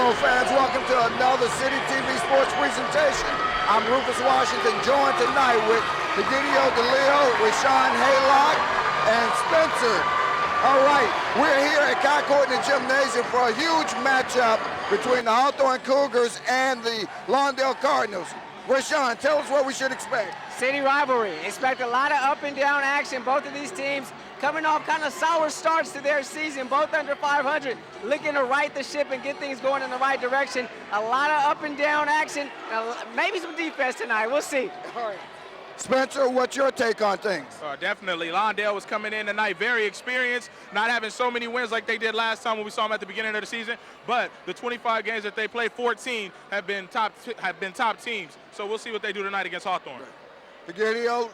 Hello fans, welcome to another City TV sports presentation. I'm Rufus Washington, joined tonight with Egidio DeLeo, with Sean Haylock, and Spencer. All right, we're here at Concord in the Gymnasium for a huge matchup between the Hawthorne Cougars and the Lawndale Cardinals. Rashawn, tell us what we should expect. City rivalry. Expect a lot of up and down action. Both of these teams coming off kind of sour starts to their season, both under 500, looking to right the ship and get things going in the right direction. A lot of up and down action, maybe some defense tonight. We'll see. All right. Spencer, what's your take on things? Definitely. Lawndale was coming in tonight very experienced, not having so many wins like they did last time when we saw them at the beginning of the season. But the 25 games that they played, 14 have been top teams. So we'll see what they do tonight against Hawthorne. Egidio,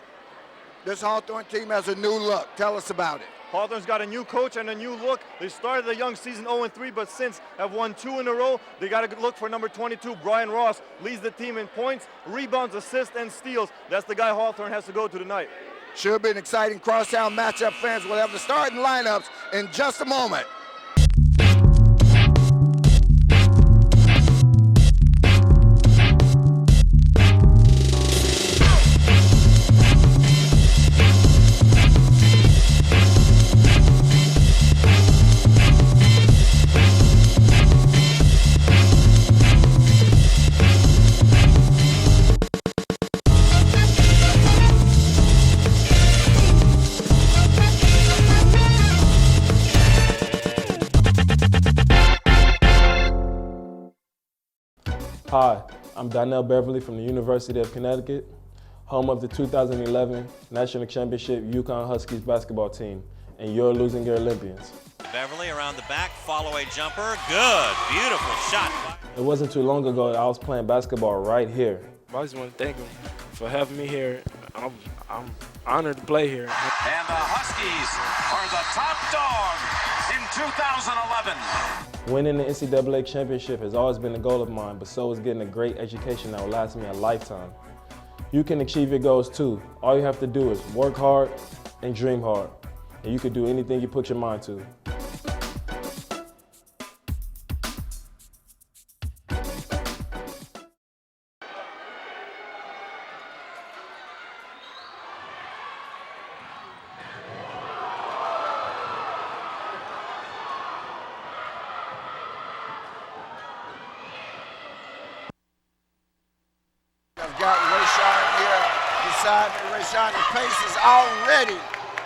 this Hawthorne team has a new look. Tell us about it. Hawthorne's got a new coach and a new look. They started the young season 0-3, but since have won 2 in a row. They got to look for number 22, Brian Ross. Leads the team in points, rebounds, assists, and steals. That's the guy Hawthorne has to go to tonight. Should be an exciting crosstown matchup, fans. We'll have the starting lineups in just a moment. Hi, I'm Donnell Beverly from the University of Connecticut, home of the 2011 National Championship UConn Huskies basketball team, and your losing your Olympians. Beverly around the back, follow-away jumper, good, beautiful shot. It wasn't too long ago that I was playing basketball right here. I just want to thank him for having me here. I'm honored to play here. And the Huskies are the top dog in 2011. Winning the NCAA championship has always been a goal of mine, but so is getting a great education that will last me a lifetime. You can achieve your goals too. All you have to do is work hard and dream hard, and you can do anything you put your mind to. I've got Rashawn here beside me. Rashawn, the pace is already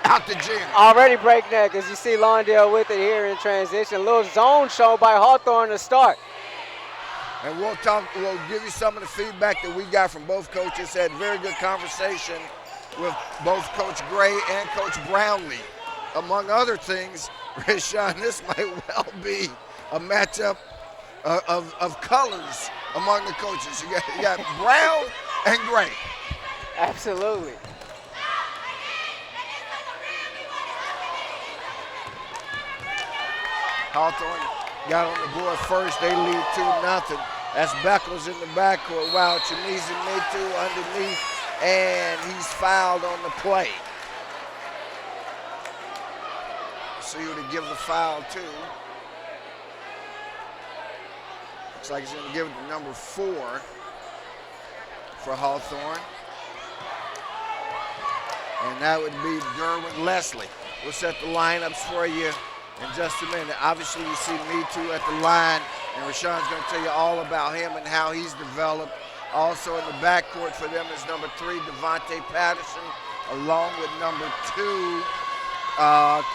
out the gym. Already breakneck, as you see Lawndale with it here in transition. A little zone show by Hawthorne to start. And we'll give you some of the feedback that we got from both coaches. Had very good conversation with both Coach Gray and Coach Brownlee. Among other things, Rashawn, this might well be a matchup of colors among the coaches. You got brown and gray. Absolutely. Hawthorne got on the board first. They lead 2-0. That's Beckles in the backcourt. Wow, Chimizi Mitu underneath, and he's fouled on the play. See who to give the foul to. Looks like he's going to give it to number 4 for Hawthorne. And that would be Derwin Leslie. We'll set the lineups for you in just a minute. Obviously, you see Mitu at the line, and Rashawn's going to tell you all about him and how he's developed. Also in the backcourt for them is number 3, Devontae Patterson, along with number 2,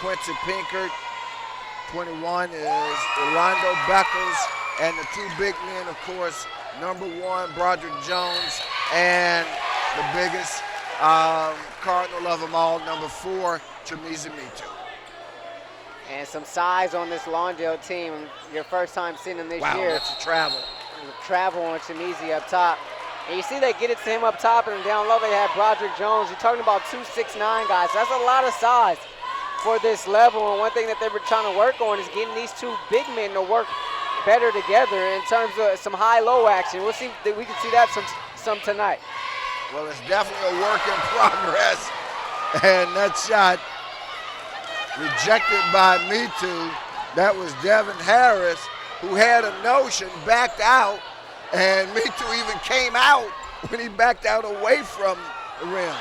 Quincy Pinkert. 21 is Orlando Beckles, and the 2 big men, of course, number 1, Broderick Jones, and the biggest Cardinal of them all, number 4, Chimizi Mitu. And some size on this Lawndale team. Your first time seeing them this year. Wow, that's a travel. Travel on Chimizi up top. And you see they get it to him up top, and down low they have Broderick Jones. You're talking about 2 6'9" guys. That's a lot of size for this level. And one thing that they were trying to work on is getting these 2 big men to work better together in terms of some high-low action. We'll see that we can see that some tonight. Well, it's definitely a work in progress. And that shot rejected by Mitu. That was Devin Harris. who had a notion, backed out, and Mitu even came out when he backed out away from the rim.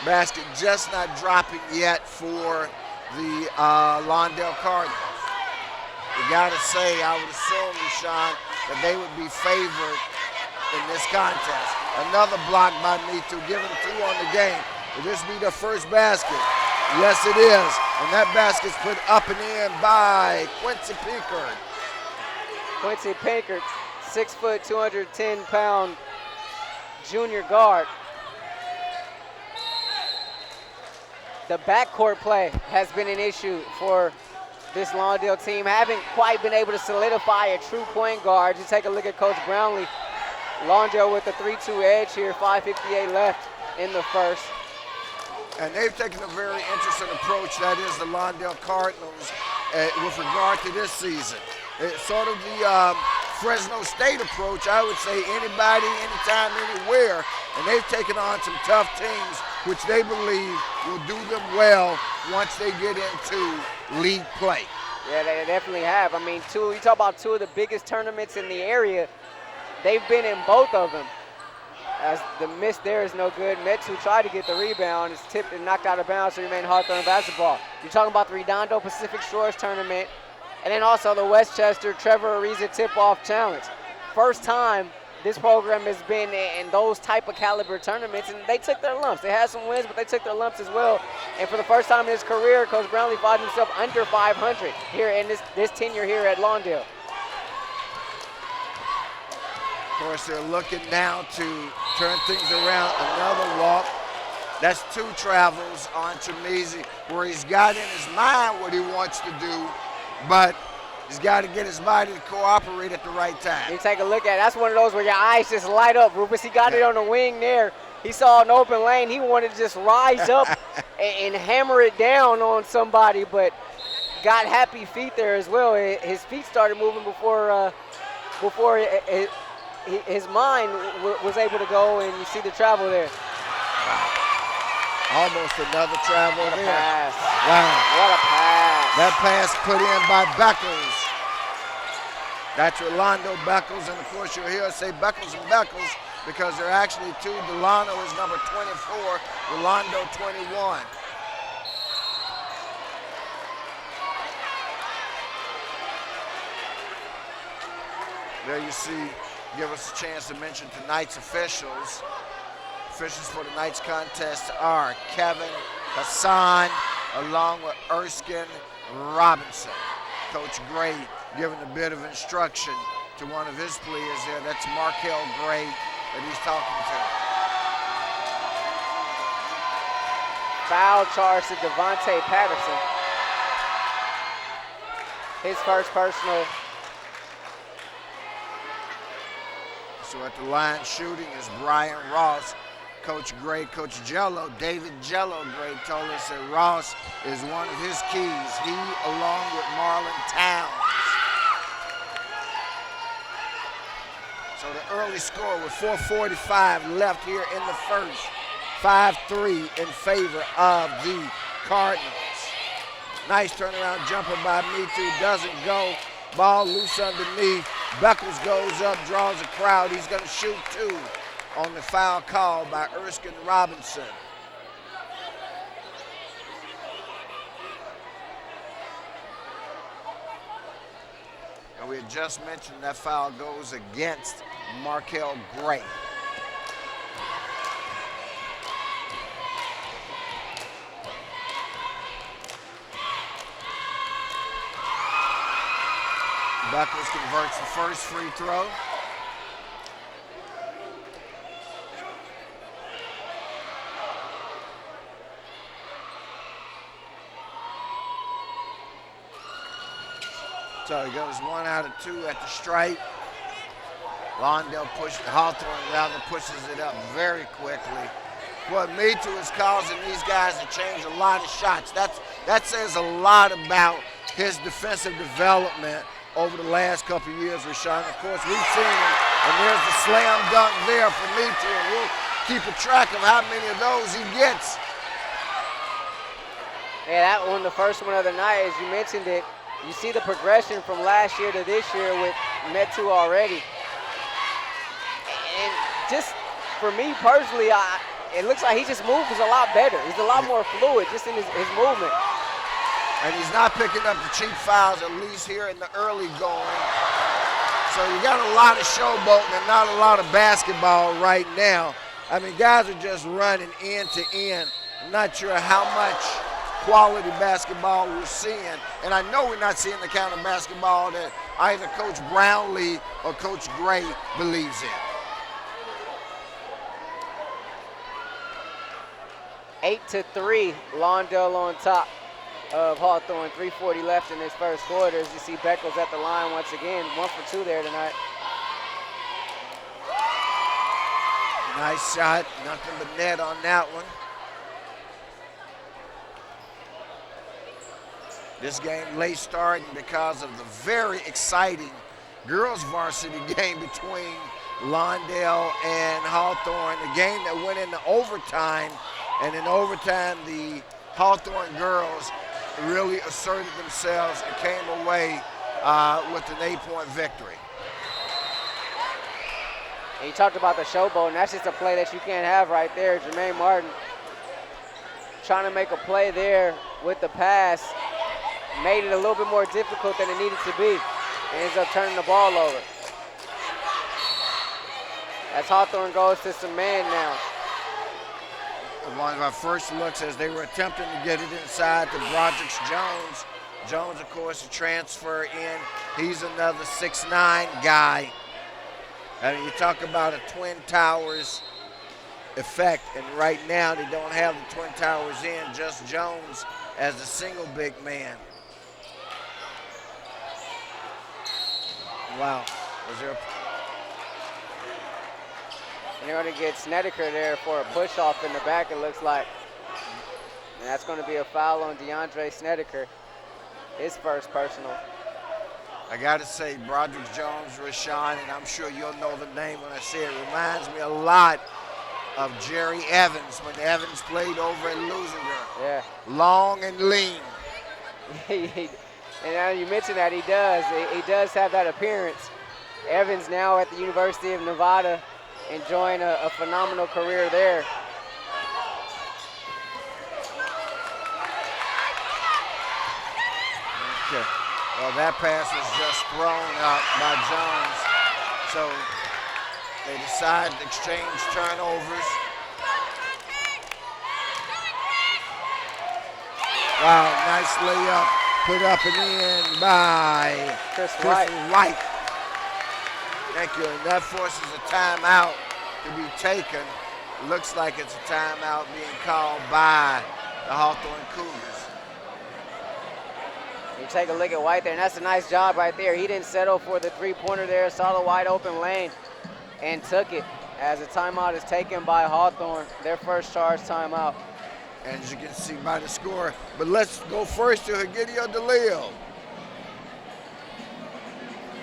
Basket just not dropping yet for the Lawndale Cardinals. You gotta say, I would assume, Rashawn, that they would be favored in this contest. Another block by Mitu, giving 2 on the game. Will this be their first basket? Yes, it is. And that basket's put up and in by Quincy Pinkard. Quincy Pinkard, 6 foot, 210-pound junior guard. The backcourt play has been an issue for this Lawndale team. Haven't quite been able to solidify a true point guard. You take a look at Coach Brownlee. Lawndale with the 3-2 edge here, 5:58 left in the first. And they've taken a very interesting approach, that is the Lawndale Cardinals, with regard to this season. It's sort of the Fresno State approach, I would say, anybody, anytime, anywhere. And they've taken on some tough teams, which they believe will do them well once they get into league play. Yeah, they definitely have. I mean, you talk about 2 of the biggest tournaments in the area. They've been in both of them. As the miss there is no good. Metu tried to get the rebound. It's tipped and knocked out of bounds, so remain Hawthorne basketball. You're talking about the Redondo Pacific Shores tournament, and then also the Westchester Trevor Ariza Tip-Off Challenge. First time this program has been in those type of caliber tournaments, and they took their lumps. They had some wins, but they took their lumps as well. And for the first time in his career, Coach Brownlee finds himself under 500 here in this tenure here at Lawndale. Of course, they're looking now to turn things around. Another walk. That's 2 travels on Chimizi, where he's got in his mind what he wants to do, but he's got to get his body to cooperate at the right time. You take a look at it. That's one of those where your eyes just light up, Rufus. He got it on the wing there. He saw an open lane. He wanted to just rise up and hammer it down on somebody, but got happy feet there as well. His feet started moving before his mind was able to go, and you see the travel there. Almost another travel What a there. pass. Wow. What a pass. That pass put in by Beckles. That's Rolando Beckles, and of course you'll hear us say Beckles and Beckles because they're actually 2. Delano is number 24, Rolando 21. There you see, give us a chance to mention tonight's officials. Officials for tonight's contest are Kevin Hassan along with Erskine Robinson. Coach Gray giving a bit of instruction to one of his players there. That's Markel Gray that he's talking to. Foul charge to Devontae Patterson. His first personal. So at the line shooting is Brian Ross. Coach Gray, Coach Jello, David Jello Gray told us that Ross is one of his keys. He, along with Marlon Towns. So the early score with 4:45 left here in the first. 5-3 in favor of the Cardinals. Nice turnaround jumper by Mitu, doesn't go. Ball loose underneath. Beckles goes up, draws a crowd. He's going to shoot 2 on the foul call by Erskine Robinson. And we had just mentioned that foul goes against Markel Gray. Beckles converts the first free throw. So he goes 1 out of 2 at the stripe. Lawndale Hawthorne rather pushes it up very quickly. What Mitu is causing these guys to change a lot of shots. That says a lot about his defensive development over the last couple of years, Rashawn. Of course, we've seen him, and there's the slam dunk there for Mitu, and we'll keep a track of how many of those he gets. Yeah, that one, the first one of the night, as you mentioned it, you see the progression from last year to this year with Metu already. And just for me personally, it looks like he just moves a lot better. He's a lot more fluid just in his movement. And he's not picking up the cheap fouls, at least here in the early going. So you got a lot of showboating and not a lot of basketball right now. I mean, guys are just running end to end. I'm not sure how much quality basketball we're seeing. And I know we're not seeing the kind of basketball that either Coach Brownlee or Coach Gray believes in. 8-3, Lawndale on top of Hawthorne. 3:40 left in this first quarter. As you see, Beckles at the line once again. 1 for 2 there tonight. Nice shot, nothing but net on that one. This game late starting because of the very exciting girls varsity game between Lawndale and Hawthorne, the game that went into overtime. And in overtime, the Hawthorne girls really asserted themselves and came away with an 8-point victory. And you talked about the showboat, and that's just a play that you can't have right there. Jermaine Martin trying to make a play there with the pass, made it a little bit more difficult than it needed to be, and ends up turning the ball over. As Hawthorne goes to some man now. One of our first looks as they were attempting to get it inside to Broderick Jones. Jones, of course, a transfer in. He's another 6'9" guy. I mean, you talk about a Twin Towers effect, and right now they don't have the Twin Towers in, just Jones as a single big man. Wow. Was there And they're going to get Snedeker there for a push-off in the back, it looks like. And that's going to be a foul on DeAndre Snedeker, his first personal. I got to say, Broderick Jones, Rashawn, and I'm sure you'll know the name when I say it, reminds me a lot of Jerry Evans when Evans played over at Lusinger. Yeah. Long and lean. And now you mentioned that he does. He does have that appearance. Evans now at the University of Nevada, enjoying a phenomenal career there. Okay. Well, that pass was just thrown up by Jones. So they decide to exchange turnovers. Wow, nice layup put up and in by Chris White. Thank you, and that forces a timeout to be taken. Looks like it's a timeout being called by the Hawthorne Cougars. You take a look at White there, and that's a nice job right there. He didn't settle for the three-pointer there, saw the wide open lane, and took it as a timeout is taken by Hawthorne, their first charge timeout. And as you can see by the score, but let's go first to Egidio DeLeo.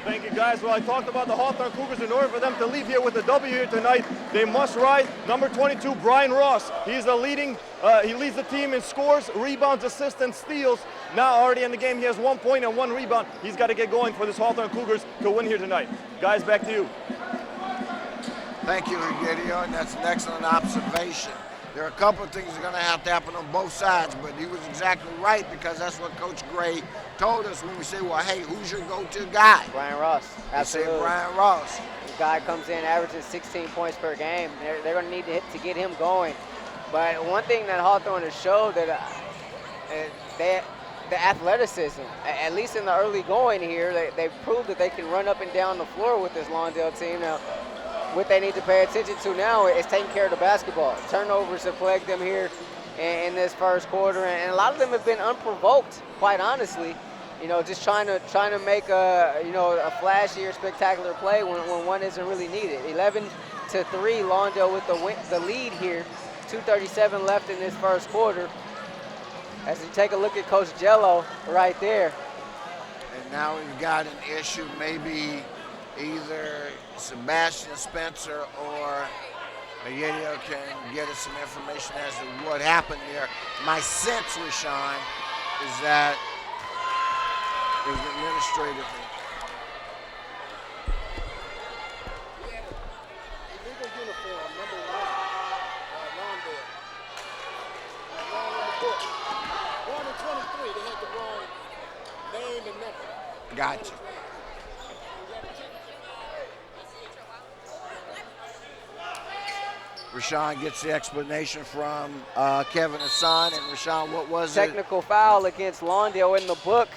Thank you, guys. Well, I talked about the Hawthorne Cougars. In order for them to leave here with a W here tonight, they must ride number 22, Brian Ross. He's the leading, he leads the team in scores, rebounds, assists, and steals. Now already in the game, he has 1 point and 1 rebound. He's got to get going for this Hawthorne Cougars to win here tonight. Guys, back to you. Thank you, Egidio, and that's an excellent observation. There are a couple of things that are going to have to happen on both sides, but he was exactly right because that's what Coach Gray told us when we say, well, hey, who's your go-to guy? Brian Ross, absolutely. He said Brian Ross. The guy comes in averaging 16 points per game. They're going to need to get him going. But one thing that Hawthorne has showed that the athleticism, at least in the early going here, they've proved that they can run up and down the floor with this Lawndale team. Now, what they need to pay attention to now is taking care of the basketball. Turnovers have plagued them here in this first quarter, and a lot of them have been unprovoked, quite honestly. You know, just trying to make a flashy or spectacular play when one isn't really needed. 11-3, Lawndale with the lead here. 2:37 left in this first quarter. As you take a look at Coach Jello right there. And now we've got an issue, maybe either Sebastian Spencer or Egidio can get us some information as to what happened there. My sense, Rashawn, is that It was administrative. Illegal uniform, number 1, Lawndale. Wrong on the book. 1 and 23, they had the wrong name and number. Gotcha. Rashawn gets the explanation from Kevin Hassan. And Rashawn, what was it? Technical foul against Lawndale in the book.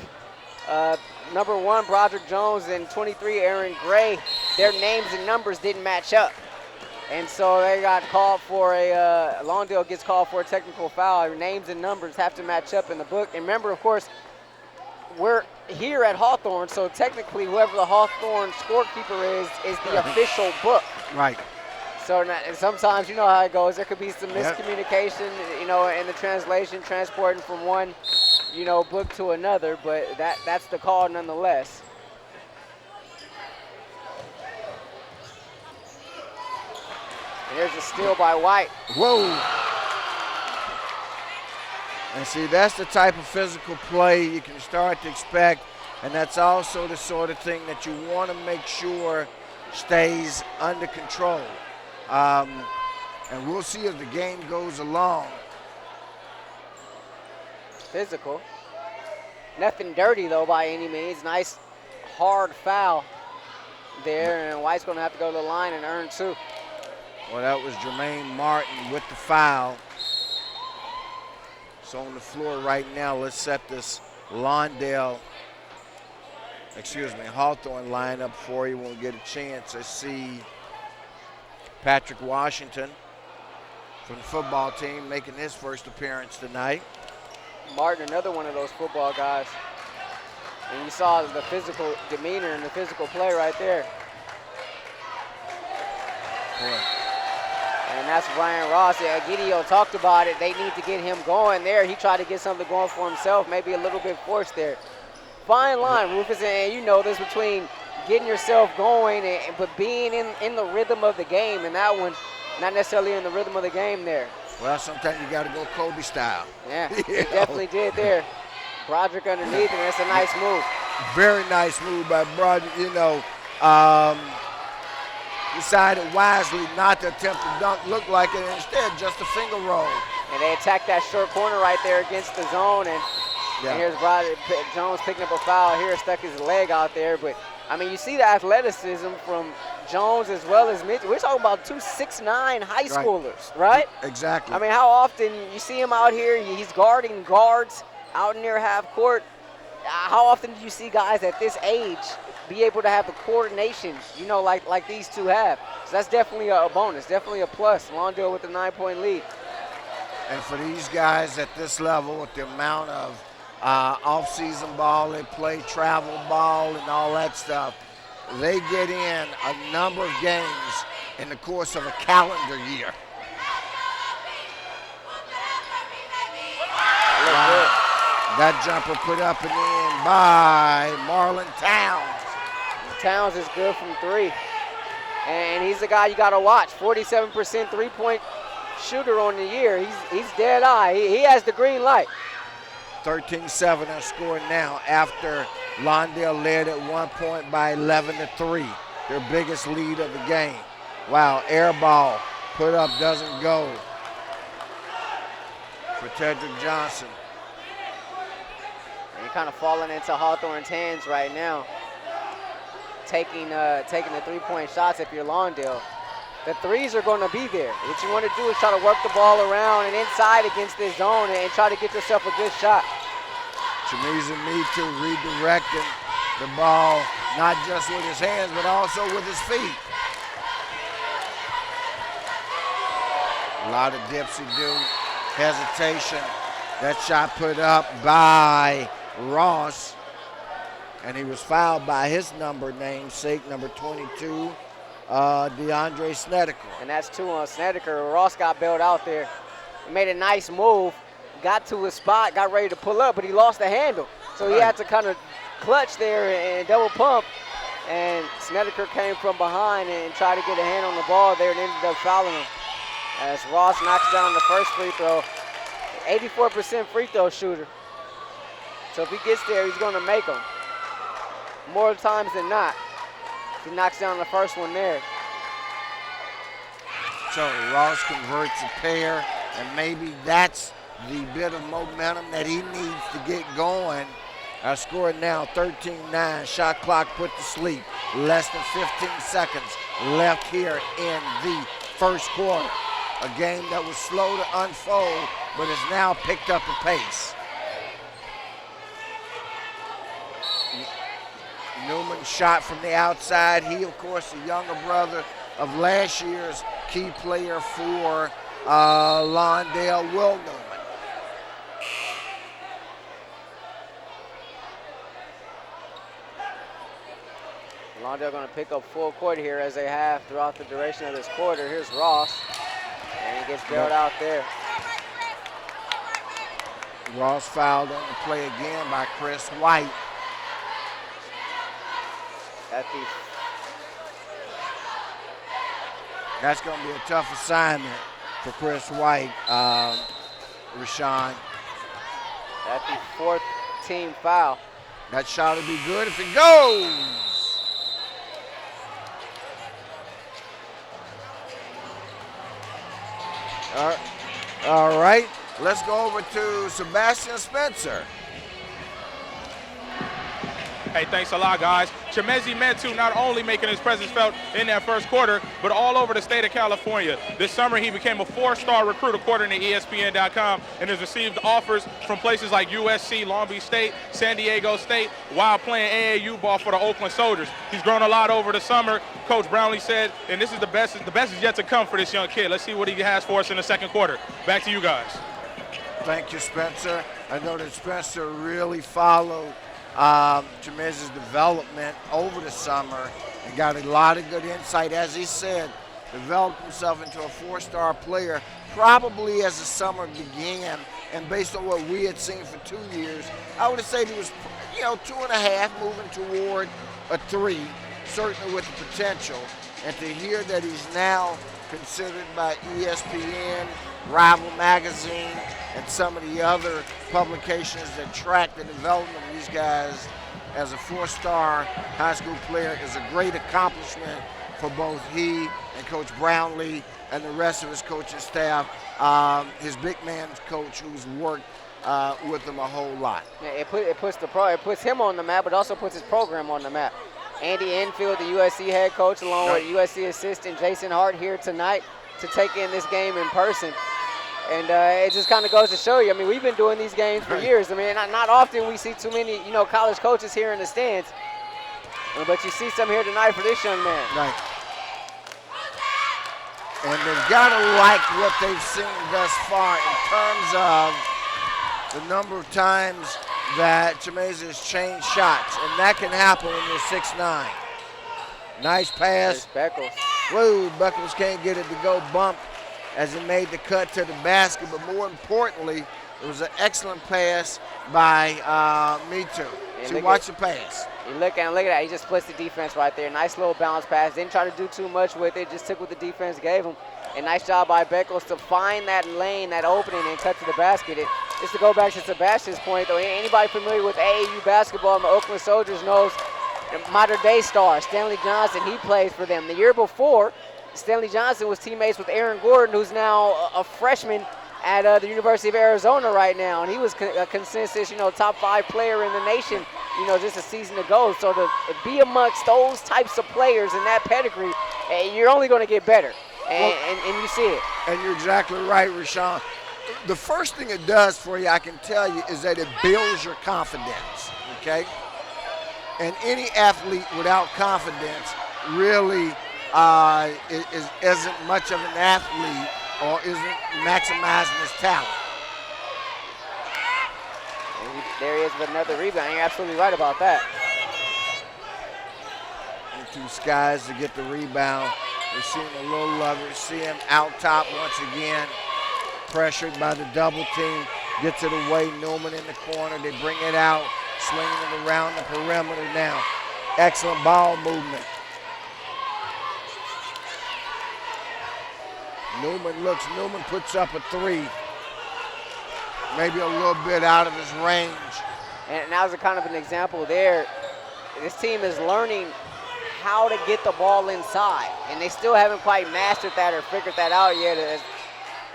Number 1, Broderick Jones, and 23, Aaron Gray. Their names and numbers didn't match up. And so they got called for Lawndale gets called for a technical foul. Their names and numbers have to match up in the book. And remember, of course, we're here at Hawthorne, so technically whoever the Hawthorne scorekeeper is the official book. Right. So and sometimes you know how it goes. There could be some miscommunication, you know, in the translation, transporting from one, you know, book to another. But that's the call nonetheless. And there's a steal by White. Whoa. And see, that's the type of physical play you can start to expect. And that's also the sort of thing that you want to make sure stays under control. And we'll see as the game goes along. Physical. Nothing dirty, though, by any means. Nice, hard foul there. And White's going to have to go to the line and earn 2. Well, that was Jermaine Martin with the foul. So on the floor right now, let's set this Hawthorne lineup for you when we get a chance. I see Patrick Washington from the football team making his first appearance tonight. Martin, another one of those football guys. And you saw the physical demeanor and the physical play right there. Boy. And that's Brian Ross. Gideon talked about it. They need to get him going there. He tried to get something going for himself, maybe a little bit forced there. Fine line, Rufus, and you know this, between getting yourself going but being in the rhythm of the game. And that one, not necessarily in the rhythm of the game there. Well, sometimes you got to go Kobe style. Yeah, he definitely did there. Broderick underneath, and that's a nice move. Very nice move by Broderick. You know, decided wisely not to attempt to dunk, look like it, instead just a finger roll. And they attacked that short corner right there against the zone, and here's Broderick Jones picking up a foul here, stuck his leg out there. But, I mean, you see the athleticism from Jones as well as Mitchell. We're talking about 2 6'9" high schoolers, right? Exactly. I mean, how often you see him out here, he's guarding guards out near half court. How often do you see guys at this age be able to have the coordination, you know, like these two have? So that's definitely a bonus, definitely a plus. Lawndale with a 9-point lead. And for these guys at this level, with the amount of off-season ball they play, travel ball and all that stuff, they get in a number of games in the course of a calendar year. Wow. That jumper put up and in by Marlon Towns. Towns is good from 3. And he's the guy you got to watch. 47% three-point shooter on the year. He's dead eye. He has the green light. 13-7 are scoring now after Lawndale led at one point by 11-3. Their biggest lead of the game. Wow, air ball put up, doesn't go for Tedrick Johnson. And kind of falling into Hawthorne's hands right now. Taking the three-point shots if you're Lawndale. The threes are going to be there. What you want to do is try to work the ball around and inside against this zone and try to get yourself a good shot. Chamiza Mitu redirecting the ball, not just with his hands, but also with his feet. A lot of dipsy-do, hesitation. That shot put up by Ross, and he was fouled by his namesake, number 22, DeAndre Snedeker. And that's 2 on Snedeker. Ross got bailed out there. He made a nice move, got to his spot, got ready to pull up, but he lost the handle. So he had to kind of clutch there and double pump. And Snedeker came from behind and tried to get a hand on the ball there and ended up fouling him. As Ross knocks down the first free throw. 84% free throw shooter. So if he gets there, he's going to make them. more times than not. He knocks down the first one there. So Ross converts a pair, and maybe that's the bit of momentum that he needs to get going. Our score now 13-9. Shot clock put to sleep. Less than 15 seconds left here in the first quarter. A game that was slow to unfold, but has now picked up a pace. Newman shot from the outside. He, of course, the younger brother of last year's key player for Lawndale, Will Newman. Lawndale going to pick up full court here as they have throughout the duration of this quarter. Here's Ross, and he gets bailed out there. Ross fouled on the play again by Chris White. That's going to be a tough assignment for Chris White, Rashawn. That's the fourth team foul. That shot will be good if it goes. All right, let's go over to Sebastian Spencer. Hey, thanks a lot, guys. Chimezi Metu not only making his presence felt in that first quarter, but all over the state of California. This summer, he became a 4-star recruit, according to ESPN.com, and has received offers from places like USC, Long Beach State, San Diego State, while playing AAU ball for the Oakland Soldiers. He's grown a lot over the summer. Coach Brownlee said, and this is the best is yet to come for this young kid. Let's see what he has for us in the second quarter. Back to you guys. Thank you, Spencer. I know that Spencer really followed Chimezi's development over the summer and got a lot of good insight. As he said, developed himself into a 4-star player probably as the summer began, and based on what we had seen for 2 years, I would have said he was 2.5 moving toward a 3, certainly with the potential. And to hear that he's now considered by ESPN, Rival Magazine, and some of the other publications that track the development of these guys as a 4-star high school player is a great accomplishment for both he and Coach Brownlee and the rest of his coaching staff, his big man coach who's worked with him a whole lot. Yeah, it puts him on the map, but also puts his program on the map. Andy Enfield, the USC head coach, along with USC assistant Jason Hart here tonight to take in this game in person. And it just kind of goes to show you, I mean, we've been doing these games for years. I mean, not often we see too many, college coaches here in the stands. But you see some here tonight for this young man. Right. And they've got to like what they've seen thus far in terms of the number of times that Chimezi has changed shots. And that can happen when you're 6'9". Nice pass. Beckles. Whoa, Beckles can't get it to go bump as he made the cut to the basket, but more importantly, it was an excellent pass by Metu. So watch the pass. You look at that. He just splits the defense right there. Nice little bounce pass. Didn't try to do too much with it. Just took what the defense gave him. And nice job by Beckles to find that lane, that opening, and cut to the basket. Just to go back to Sebastian's point, though, anybody familiar with AAU basketball and the Oakland Soldiers knows the modern-day star, Stanley Johnson. He plays for them. The year before, Stanley Johnson was teammates with Aaron Gordon, who's now a freshman at the University of Arizona right now, and he was a consensus, top 5 player in the nation, just a season ago. So to be amongst those types of players in that pedigree, you're only going to get better, and you see it. And you're exactly right, Rashawn. The first thing it does for you, I can tell you, is that it builds your confidence, okay? And any athlete without confidence really isn't much of an athlete or isn't maximizing his talent. And there he is with another rebound. You're absolutely right about that. And 2 Skies to get the rebound. We're seeing a little of it. See him out top once again, pressured by the double team. Gets it away, Newman in the corner. They bring it out, swinging it around the perimeter now. Excellent ball movement. Newman puts up a 3. Maybe a little bit out of his range. And that was a kind of an example there. this team is learning how to get the ball inside, and they still haven't quite mastered that or figured that out yet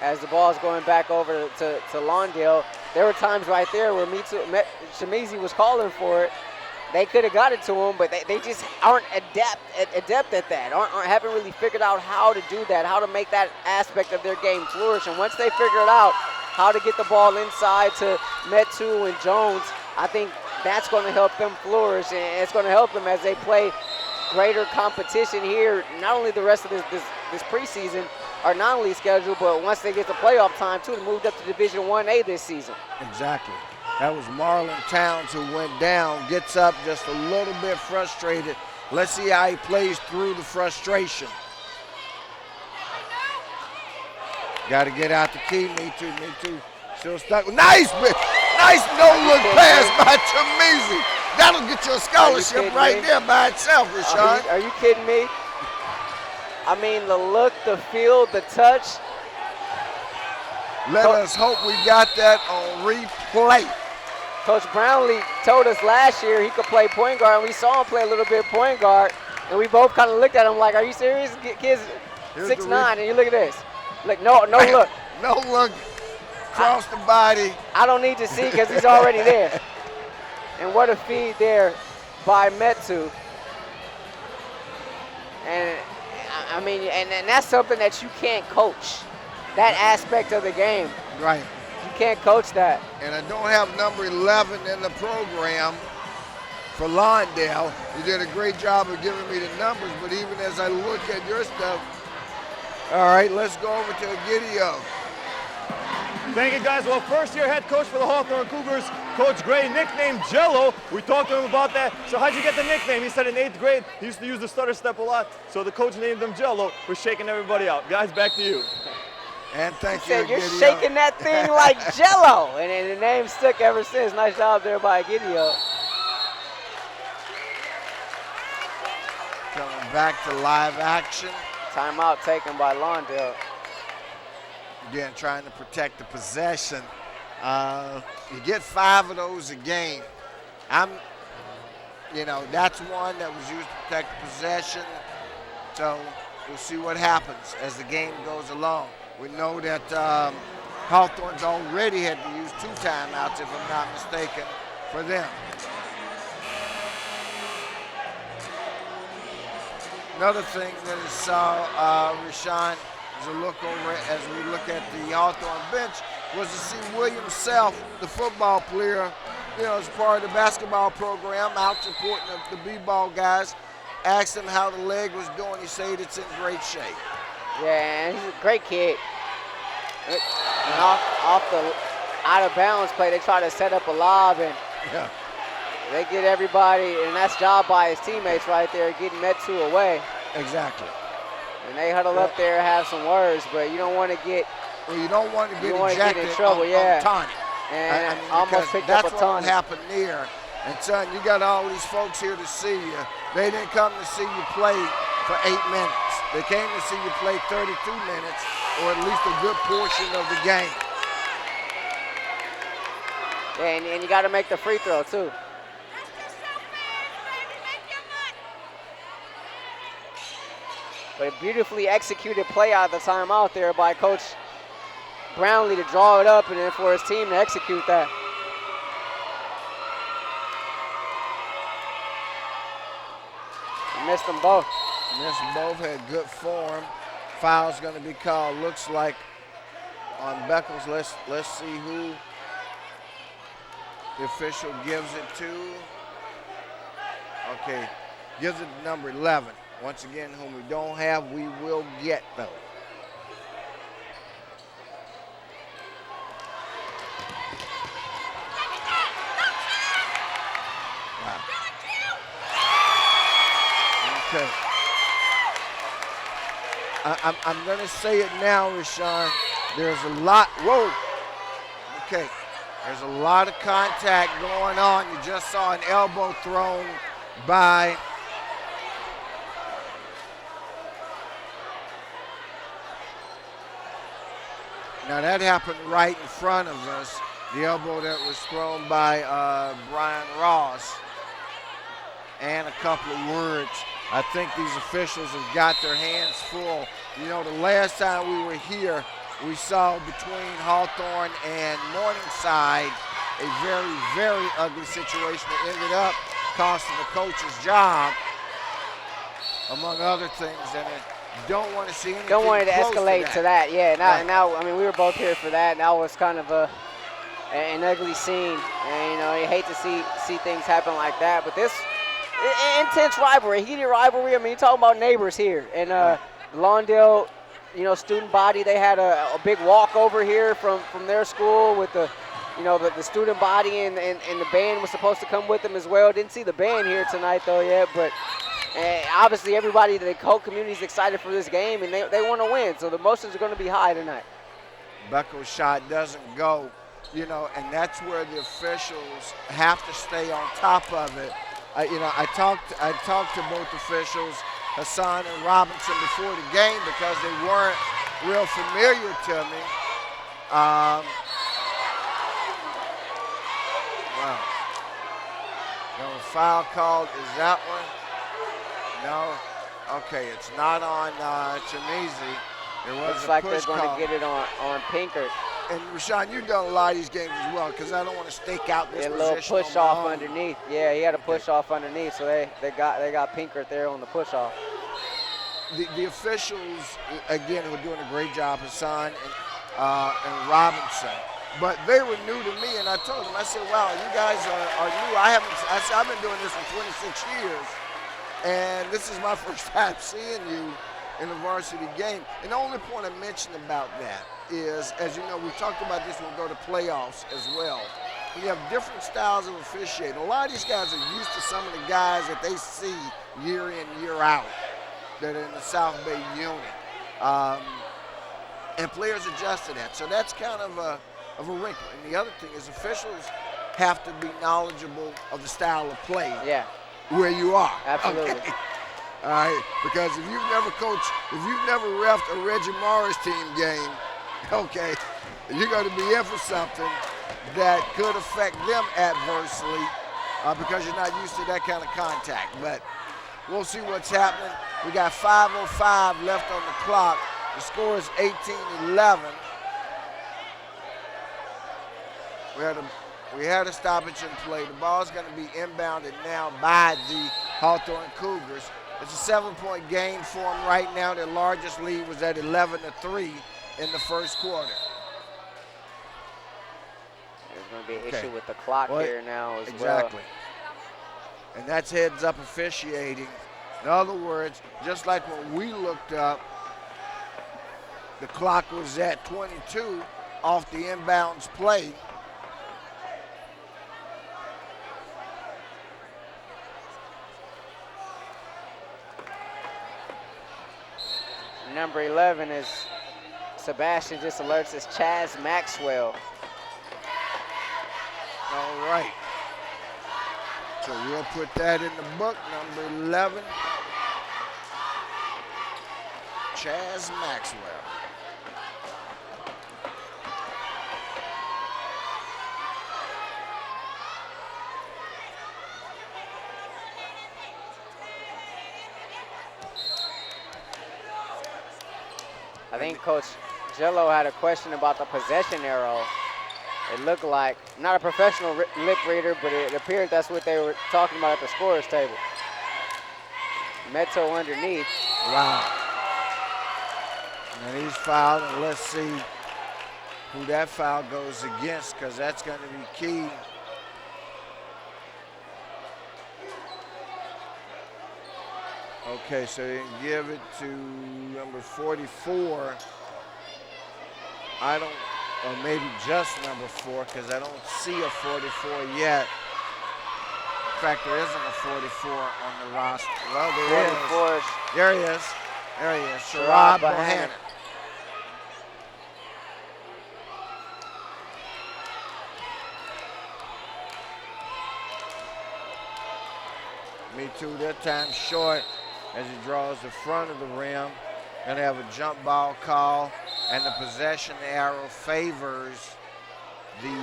as the ball is going back over to Lawndale. There were times right there where Shamizi was calling for it. They could have got it to him, but they just aren't adept at that. Haven't really figured out how to do that, how to make that aspect of their game flourish. And once they figure it out, how to get the ball inside to Metu and Jones, I think that's going to help them flourish, and it's going to help them as they play greater competition here, not only the rest of this preseason or non-league schedule, but once they get to playoff time too, to move up to Division 1A this season. Exactly. That was Marlon Towns who went down, gets up just a little bit frustrated. Let's see how he plays through the frustration. Got to get out the key. Me too. Still stuck. Nice no-look pass by Chamizi. That'll get you a scholarship right there by itself, Rashawn. Are you kidding me? I mean, the look, the feel, the touch. Let us hope we got that on replay. Coach Brownlee told us last year he could play point guard, and we saw him play a little bit point guard, and we both kind of looked at him like, are you serious? Kid's 6'9", and you look at this. Look, no look. No look. Cross the body. I don't need to see because he's already there. And what a feed there by Metu. And I mean, and that's something that you can't coach, that aspect of the game. Right. You can't coach that. And I don't have number 11 in the program for Lawndale. You did a great job of giving me the numbers, but even as I look at your stuff, all right, let's go over to Egidio. Thank you, guys. Well, first-year head coach for the Hawthorne Cougars, Coach Gray, nicknamed Jello. We talked to him about that. So how'd you get the nickname? He said in 8th grade, he used to use the stutter step a lot. So the coach named him Jello. We're shaking everybody out. Guys, back to you. And thank you, Egidio. You're shaking that thing like Jello. And the name stuck ever since. Nice job there by Egidio. Coming back to live action. Timeout taken by Lawndale. Again, trying to protect the possession. You get 5 of those a game. That's one that was used to protect the possession. So we'll see what happens as the game goes along. We know that Hawthorne's already had to use 2 timeouts, if I'm not mistaken, for them. Another thing that I saw, Rashawn, as a look over as we look at the Hawthorne bench, was to see William Self, the football player, as part of the basketball program, out supporting the B-ball guys. Asked him how the leg was doing. He said it's in great shape. Yeah, and he's a great kid. And off the out-of-bounds play, they try to set up a lob, and they get everybody, and that's job by his teammates right there, getting Metu away. Exactly. And they huddle up there, have some words, but you don't want to get. Well, you don't want to get ejected in trouble, on taunting. And almost picked up a taunting. That's what happened there. And son, you got all these folks here to see you. They didn't come to see you play for 8 minutes. They came to see you play 32 minutes, or at least a good portion of the game. Yeah, and you got to make the free throw too. But a beautifully executed play out of the timeout there by Coach Brownlee to draw it up and then for his team to execute that. He missed them both. Missed them both, had good form. Foul's going to be called, looks like, on Beckles. Let's see who the official gives it to. Okay, gives it to number 11. Once again, whom we don't have, we will get, though. Wow. Okay. I'm going to say it now, Rashawn. There's a lot. Whoa. Okay. There's a lot of contact going on. You just saw an elbow thrown by Now that happened right in front of us. The elbow that was thrown by Brian Ross. and a couple of words. I think these officials have got their hands full. You know, the last time we were here, we saw between Hawthorne and Morningside a very, very ugly situation that ended up costing the coach's job, among other things. And I don't want to see anything Don't want it to close escalate to that. Yeah, Right. now, I mean, we were both here for that, and that was kind of an ugly scene. And, you know, you hate to see things happen like that. But this intense rivalry, heated rivalry. I mean, you're talking about neighbors here. And Lawndale, you know, student body, they had a big walk over here from their school with the, you know, the student body and the band was supposed to come with them as well. Didn't see the band here tonight though yet, but obviously everybody, the whole community is excited for this game and they want to win. So the emotions are going to be high tonight. Becco's shot doesn't go, you know, and that's where the officials have to stay on top of it. You know, I talked to both officials, Hassan and Robinson, before the game because they weren't real familiar to me. Wow. No foul called. Is that one? No. Okay, it's not on Chamizi. There was Looks a like push they're going call. to get it on Pinkert. And Rashawn, you've done a lot of these games as well because I don't want to stake out this A position. little push on my off own. underneath. Yeah, he had a push off underneath, so they got Pinkert there on the push off. The officials, again, were doing a great job, Hassan and Robinson. But they were new to me, and I told them, I said, wow, you guys are new. I said, I've been doing this for 26 years, and this is my first time seeing you in a varsity game. And the only point I mentioned about that is, as you know, we talked about this when we go to playoffs as well. When you have different styles of officiating, a lot of these guys are used to some of the guys that they see year in, year out that are in the South Bay unit. And players adjust to that. So that's kind of a wrinkle. And the other thing is officials have to be knowledgeable of the style of play where you are. Absolutely. Okay? All right, because if you've never coached, if you've never reffed a Reggie Morris team game, okay, you're going to be in for something that could affect them adversely because you're not used to that kind of contact. But we'll see what's happening. We got 5:05 left on the clock. The score is 18-11. We had a stoppage in play. The ball's going to be inbounded now by the Hawthorne Cougars. It's a 7-point game for them right now. Their largest lead was at 11-3 in the first quarter. There's going to be an issue with the clock here now as well. Exactly. And that's heads-up officiating. In other words, just like when we looked up, the clock was at 22 off the inbounds play. Number 11 is Sebastian just alerts us Chaz Maxwell. All right. So we'll put that in the book, number 11, Chaz Maxwell. I think Coach Jello had a question about the possession arrow. It looked like, I'm not a professional lip reader, but it appeared that's what they were talking about at the scorer's table. Meto underneath. Wow. And he's fouled, and let's see who that foul goes against, because that's going to be key. Okay, so they give it to number 44. Or maybe just number 4, because I don't see a 44 yet. In fact, there isn't a 44 on the roster. Well, there is. There he is. There he is. Sharad Bohannon. Me too, that time short as he draws the front of the rim. Gonna have a jump ball call, and the possession arrow favors the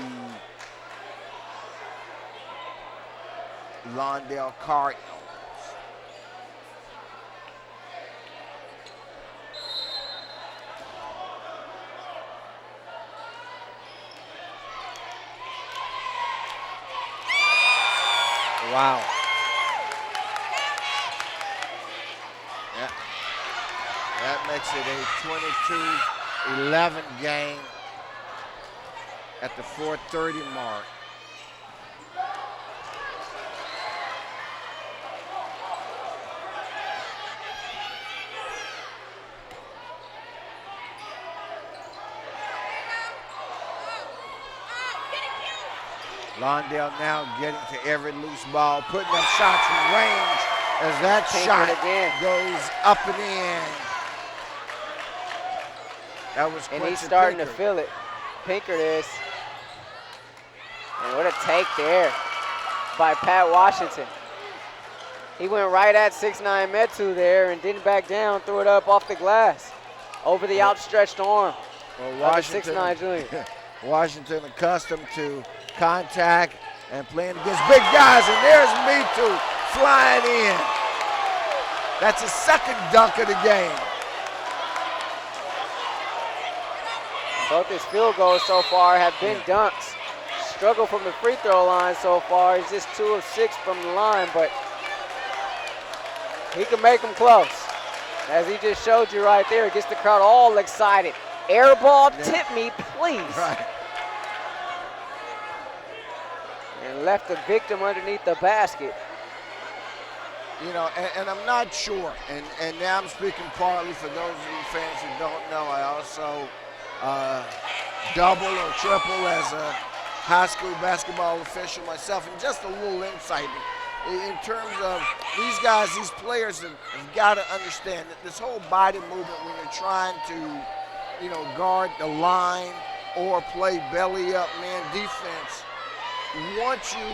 Lawndale Cardinals. Wow. Yeah. That makes it a 22-11 game at the 4:30 mark. Lawndale now getting to every loose ball, putting up shots from range as that shot goes up and in. That was and he's starting to feel it. Pinkert is. And what a take there by Pat Washington. He went right at 6'9" Metu there and didn't back down, threw it up off the glass over the outstretched arm of the 6'9" junior. Washington accustomed to contact and playing against big guys, and there's Metu flying in. That's his second dunk of the game. Both his field goals so far have been dunks. Struggle from the free throw line so far. He's just 2 of 6 from the line, but he can make them close. As he just showed you right there, gets the crowd all excited. Air ball, tip me, please. Right. And left the victim underneath the basket. You know, and I'm not sure, and now I'm speaking partly for those of you fans who don't know, I also double or triple as a high school basketball official myself, and just a little insight in terms of these guys, these players have got to understand that this whole body movement when you're trying to, you know, guard the line or play belly up man defense, once you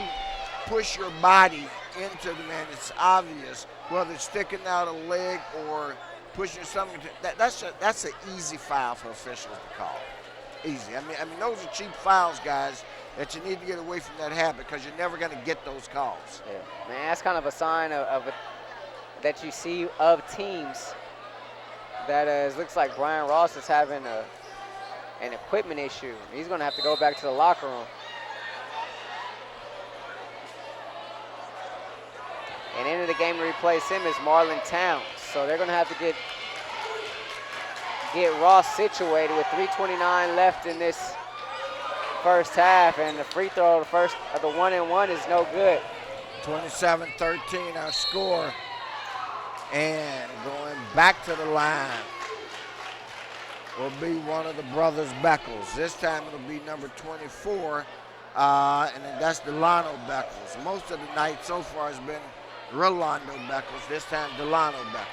push your body into the man, it's obvious, whether it's sticking out a leg or pushing something. That's an easy foul for officials to call. Easy. I mean, those are cheap fouls, guys, that you need to get away from that habit because you're never going to get those calls. Yeah, man, that's kind of a sign that you see of teams that it looks like Brian Ross is having an equipment issue. He's going to have to go back to the locker room. And into the game to replace him is Marlon Towns. So they're going to have to get Ross situated with 3:29 left in this first half, and the free throw, the first of the 1-and-1 is no good. 27-13 our score, and going back to the line will be one of the brothers Beckles. This time it'll be number 24, and then that's Delano Beckles. Most of the night so far has been Rolando Beckles, this time Delano Beckles.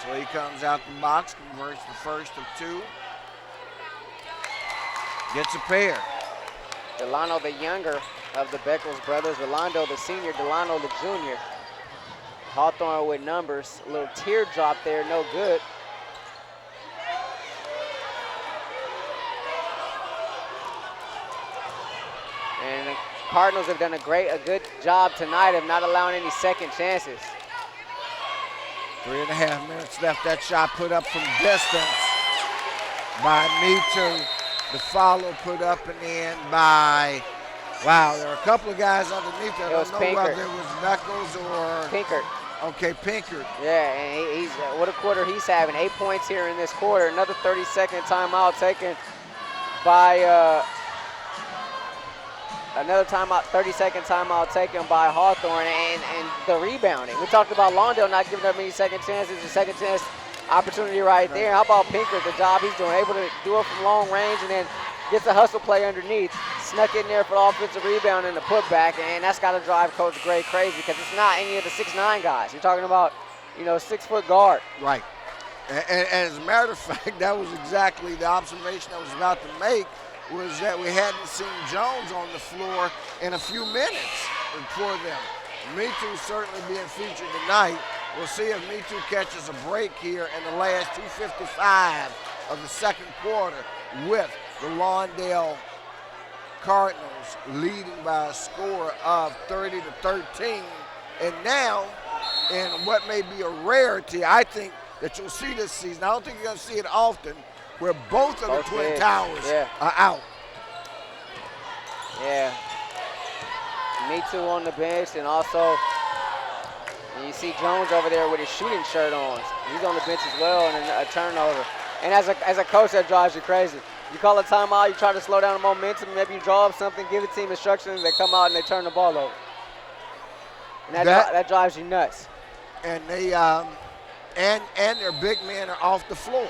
So he comes out the box, converts the first of 2. Gets a pair. Delano the younger of the Beckles brothers, Rolando the senior, Delano the junior. Hawthorne with numbers, a little teardrop there, no good. And the Cardinals have done a good job tonight of not allowing any second chances. 3.5 minutes left. That shot put up from distance by Metu. The follow put up and in by, wow, there are a couple of guys underneath there. I don't know whether it was Beckles or Pinkert. Okay, Pinkert. Yeah, and he's what a quarter he's having. 8 points here in this quarter. Another 30-second timeout taken by another timeout, 30-second timeout taken by Hawthorne, and the rebounding. We talked about Lawndale not giving up any second chances. The second chance opportunity right there. How about Pinkert, the job he's doing, able to do it from long range and then gets a hustle play underneath. Snuck in there for the offensive rebound and the putback, and that's got to drive Coach Gray crazy because it's not any of the 6'9" guys. You're talking about, 6-foot guard. Right. And as a matter of fact, that was exactly the observation I was about to make, was that we hadn't seen Jones on the floor in a few minutes for them. Metu certainly being featured tonight. We'll see if Metu catches a break here in the last 2:55 of the second quarter with the Lawndale Cardinals leading by a score of 30-13. And now, in what may be a rarity, I think that you'll see this season. I don't think you're going to see it often where both of the Twin bigs, Towers yeah. are out. Yeah. Me too on the bench, and also you see Jones over there with his shooting shirt on. He's on the bench as well, and a turnover. And as a coach, that drives you crazy. You call a timeout, you try to slow down the momentum, maybe you draw up something, give the team instructions, they come out and they turn the ball over. And that drives you nuts. And they and their big men are off the floor.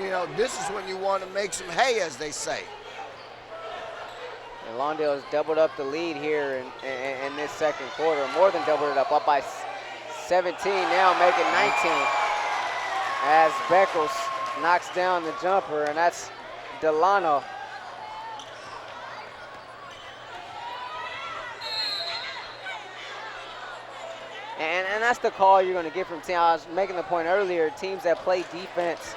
You know, this is when you want to make some hay, as they say. And Lawndale has doubled up the lead here in this second quarter, more than doubled it up by 17 now, making 19. As Beckles knocks down the jumper, and that's Delano. And that's the call you're going to get from teams. I was making the point earlier, teams that play defense,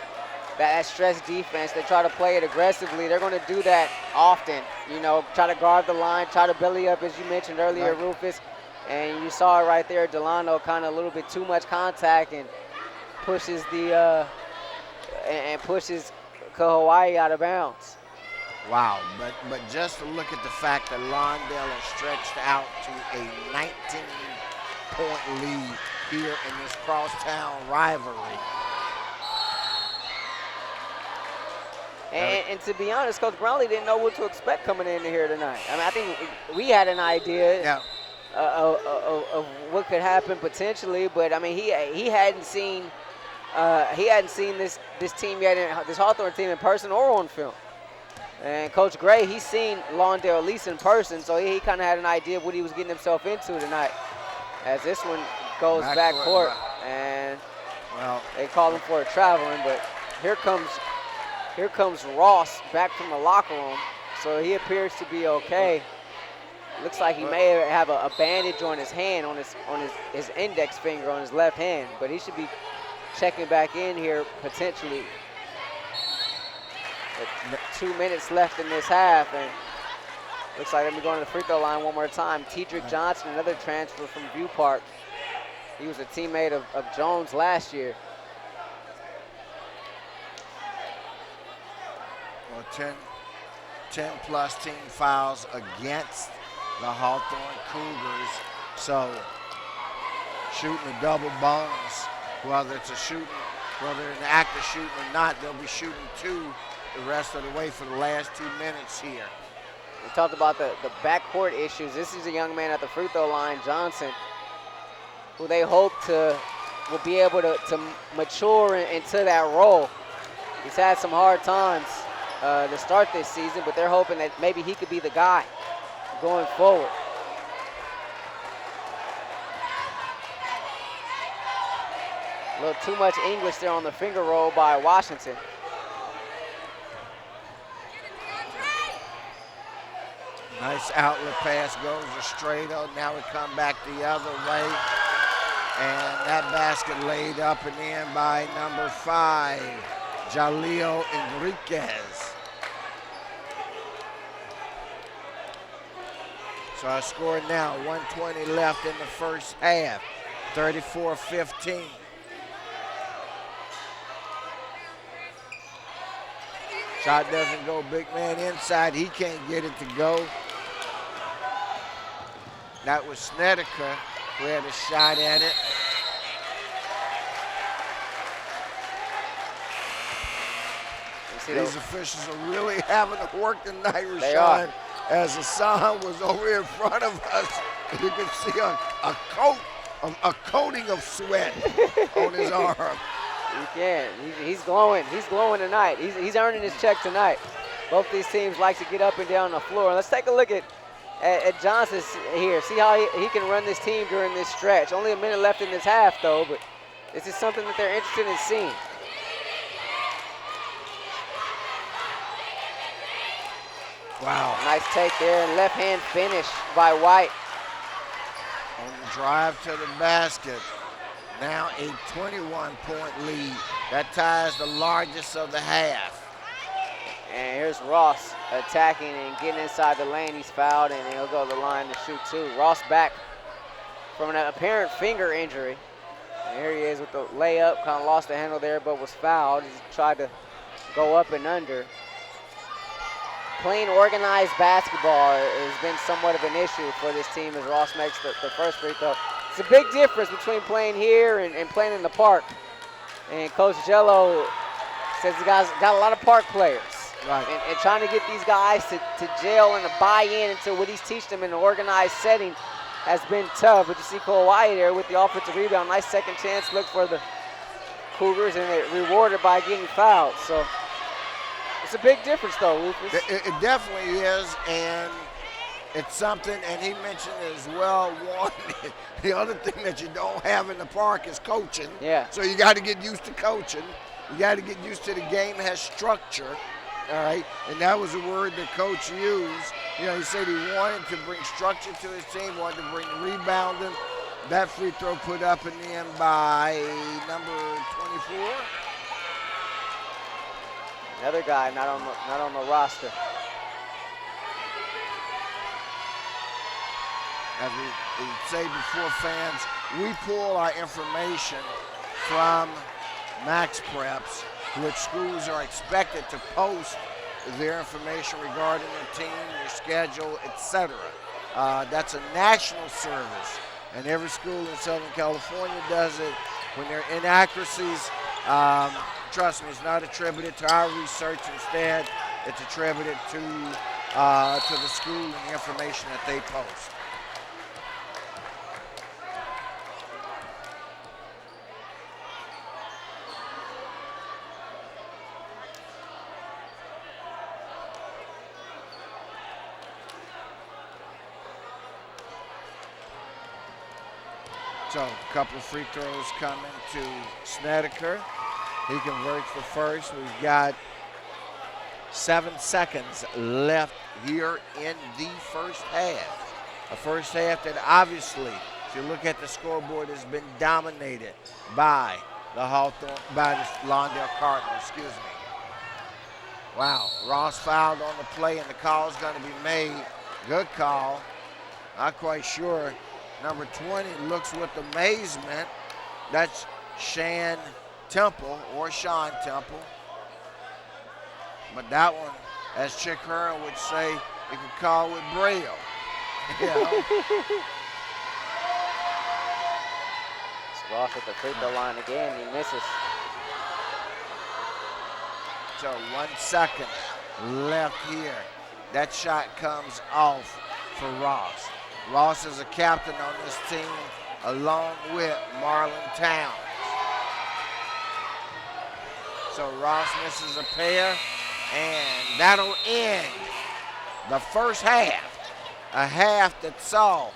that stress defense, they try to play it aggressively. They're going to do that often. You know, try to guard the line, try to belly up, as you mentioned earlier, right. Rufus. And you saw it right there, Delano kind of a little bit too much contact and pushes pushes Hawaii out of bounds. Wow, but just to look at the fact that Lawndale has stretched out to a 19-point lead here in this crosstown rivalry. And to be honest, Coach Brownlee didn't know what to expect coming into here tonight. I mean, I think we had an idea of what could happen potentially, but I mean, he hadn't seen this team yet, this Hawthorne team in person or on film. And Coach Gray, he's seen Lawndale at least in person, so he kind of had an idea of what he was getting himself into tonight. As this one goes back court, and they call him for a traveling, but here comes Ross back from the locker room, so he appears to be okay. Looks like he may have a bandage on his hand, on his index finger on his left hand, but he should be checking back in here potentially. But 2 minutes left in this half, and looks like they're going to the free throw line one more time. Tedrick Johnson, another transfer from View Park. He was a teammate of Jones last year. Well, 10 plus team fouls against the Hawthorne Cougars. So shooting a double bonus, whether it's an act of shooting or not, they'll be shooting two the rest of the way for the last 2 minutes here. We talked about the backcourt issues. This is a young man at the free throw line, Johnson, who they hope will be able to mature into that role. He's had some hard times to start this season, but they're hoping that maybe he could be the guy going forward. A little too much English there on the finger roll by Washington. Nice outlet pass goes to Strado. Now we come back the other way. And that basket laid up and in by number 5, Jaleel Enriquez. So our score now, 1:20 left in the first half, 34-15. Shot doesn't go, big man inside. He can't get it to go. That was Snedeker who had a shot at it. These officials are really having to work tonight, Rashawn, as Hassan was over in front of us. You can see a coating of sweat on his arm. You can. He's glowing. He's glowing tonight. He's earning his check tonight. Both these teams like to get up and down the floor. Let's take a look at Johnson here. See how he can run this team during this stretch. Only a minute left in this half, though, but this is something that they're interested in seeing. Wow. Nice take there, and left-hand finish by White. On the drive to the basket. Now a 21-point lead. That ties the largest of the half. And here's Ross attacking and getting inside the lane. He's fouled, and he'll go to the line to shoot two. Ross back from an apparent finger injury. And here he is with the layup, kind of lost the handle there, but was fouled. He tried to go up and under. Playing organized basketball has been somewhat of an issue for this team as Ross makes the first free throw. It's a big difference between playing here and playing in the park. And Coach Jello says the guys got a lot of park players. Right. And trying to get these guys to gel and to buy in into what he's teaching them in an organized setting has been tough. But you see Cole Wyatt there with the offensive rebound. Nice second chance look for the Cougars, and they're rewarded by getting fouled. So it's a big difference, though, Rufus. It definitely is, and it's something, and he mentioned as well, one, the other thing that you don't have in the park is coaching. Yeah. So you got to get used to coaching. You got to get used to the game has structure, all right? And that was a word that Coach used. You know, he said he wanted to bring structure to his team, wanted to bring rebounding. That free throw put up and in by number 24. Another guy not on the roster. As we say before, fans, we pull our information from Max Preps, which schools are expected to post their information regarding their team, their schedule, etc. That's a national service, and every school in Southern California does it. When there are inaccuracies, trust me, it's not attributed to our research. Instead, it's attributed to the school and the information that they post. So a couple of free throws coming to Snedeker. He converts the first. We've got 7 seconds left here in the first half. A first half that obviously, if you look at the scoreboard, has been dominated by the Lawndale Cardinals, excuse me. Wow, Ross fouled on the play and the call is going to be made. Good call. Not quite sure. Number 20 looks with amazement. That's Sean Temple. But that one, as Chick Hearn would say, you could call with Braille. You know? It's Ross at the free throw line again. He misses. So 1 second left here. That shot comes off for Ross. Ross is a captain on this team along with Marlon Towns. So Ross misses a pair, and that'll end the first half. A half that saw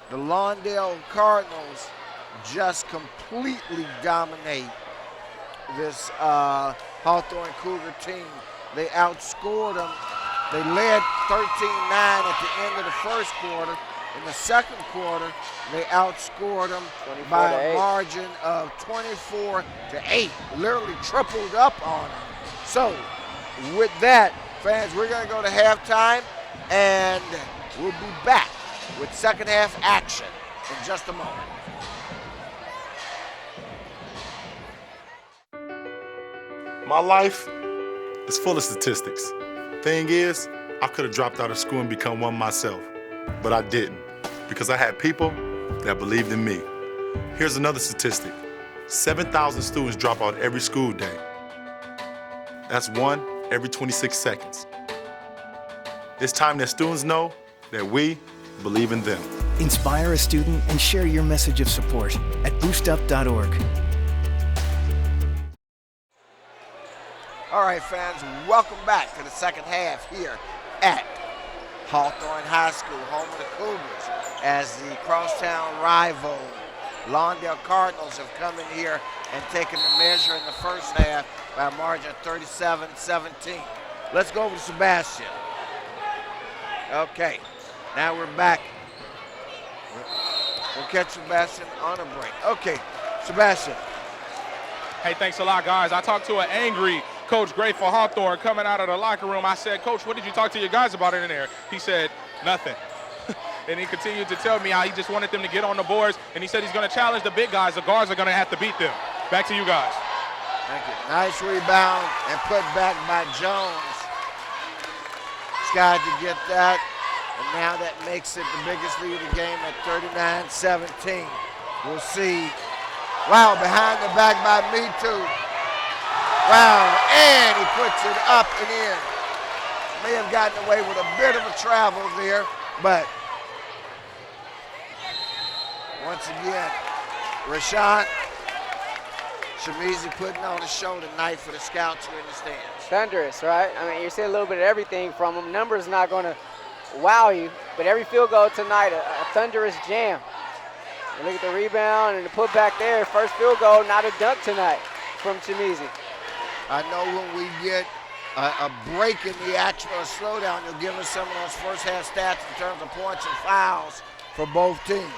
the Lawndale Cardinals just completely dominate this Hawthorne Cougar team. They outscored them. They led 13-9 at the end of the first quarter. In the second quarter, they outscored them by a margin of 24-8. Literally tripled up on them. So, with that, fans, we're going to go to halftime, and we'll be back with second half action in just a moment. My life is full of statistics. Thing is, I could have dropped out of school and become one myself, but I didn't because I had people that believed in me. Here's another statistic. 7,000 students drop out every school day. That's 1 every 26 seconds. It's time that students know that we believe in them. Inspire a student and share your message of support at boostup.org. All right, fans, welcome back to the second half here at Hawthorne High School, home of the Cougars, as the crosstown rival Lawndale Cardinals have come in here and taken the measure in the first half by a margin of 37-17. Let's go over to Sebastian. Okay, now we're back. We'll catch Sebastian on a break. Okay, Sebastian. Hey, thanks a lot, guys. I talked to an angry Coach Gray for Hawthorne coming out of the locker room. I said, Coach, what did you talk to your guys about in there? He said, nothing. and he continued to tell me how he just wanted them to get on the boards, and he said he's going to challenge the big guys. The guards are going to have to beat them. Back to you guys. Thank you. Nice rebound and put back by Jones. Sky to get that, and now that makes it the biggest lead of the game at 39-17. We'll see. Wow, behind the back by Me Too. Wow, and he puts it up and in. May have gotten away with a bit of a travel there, but once again, Rashawn Shamizi putting on a show tonight for the scouts who are in the stands. Thunderous, right? I mean, you see a little bit of everything from him. Numbers not going to wow you, but every field goal tonight, a thunderous jam. And look at the rebound and the putback there. First field goal, not a dunk tonight from Shamizi. I know when we get a break in the action or a slowdown, you'll give us some of those first half stats in terms of points and fouls for both teams.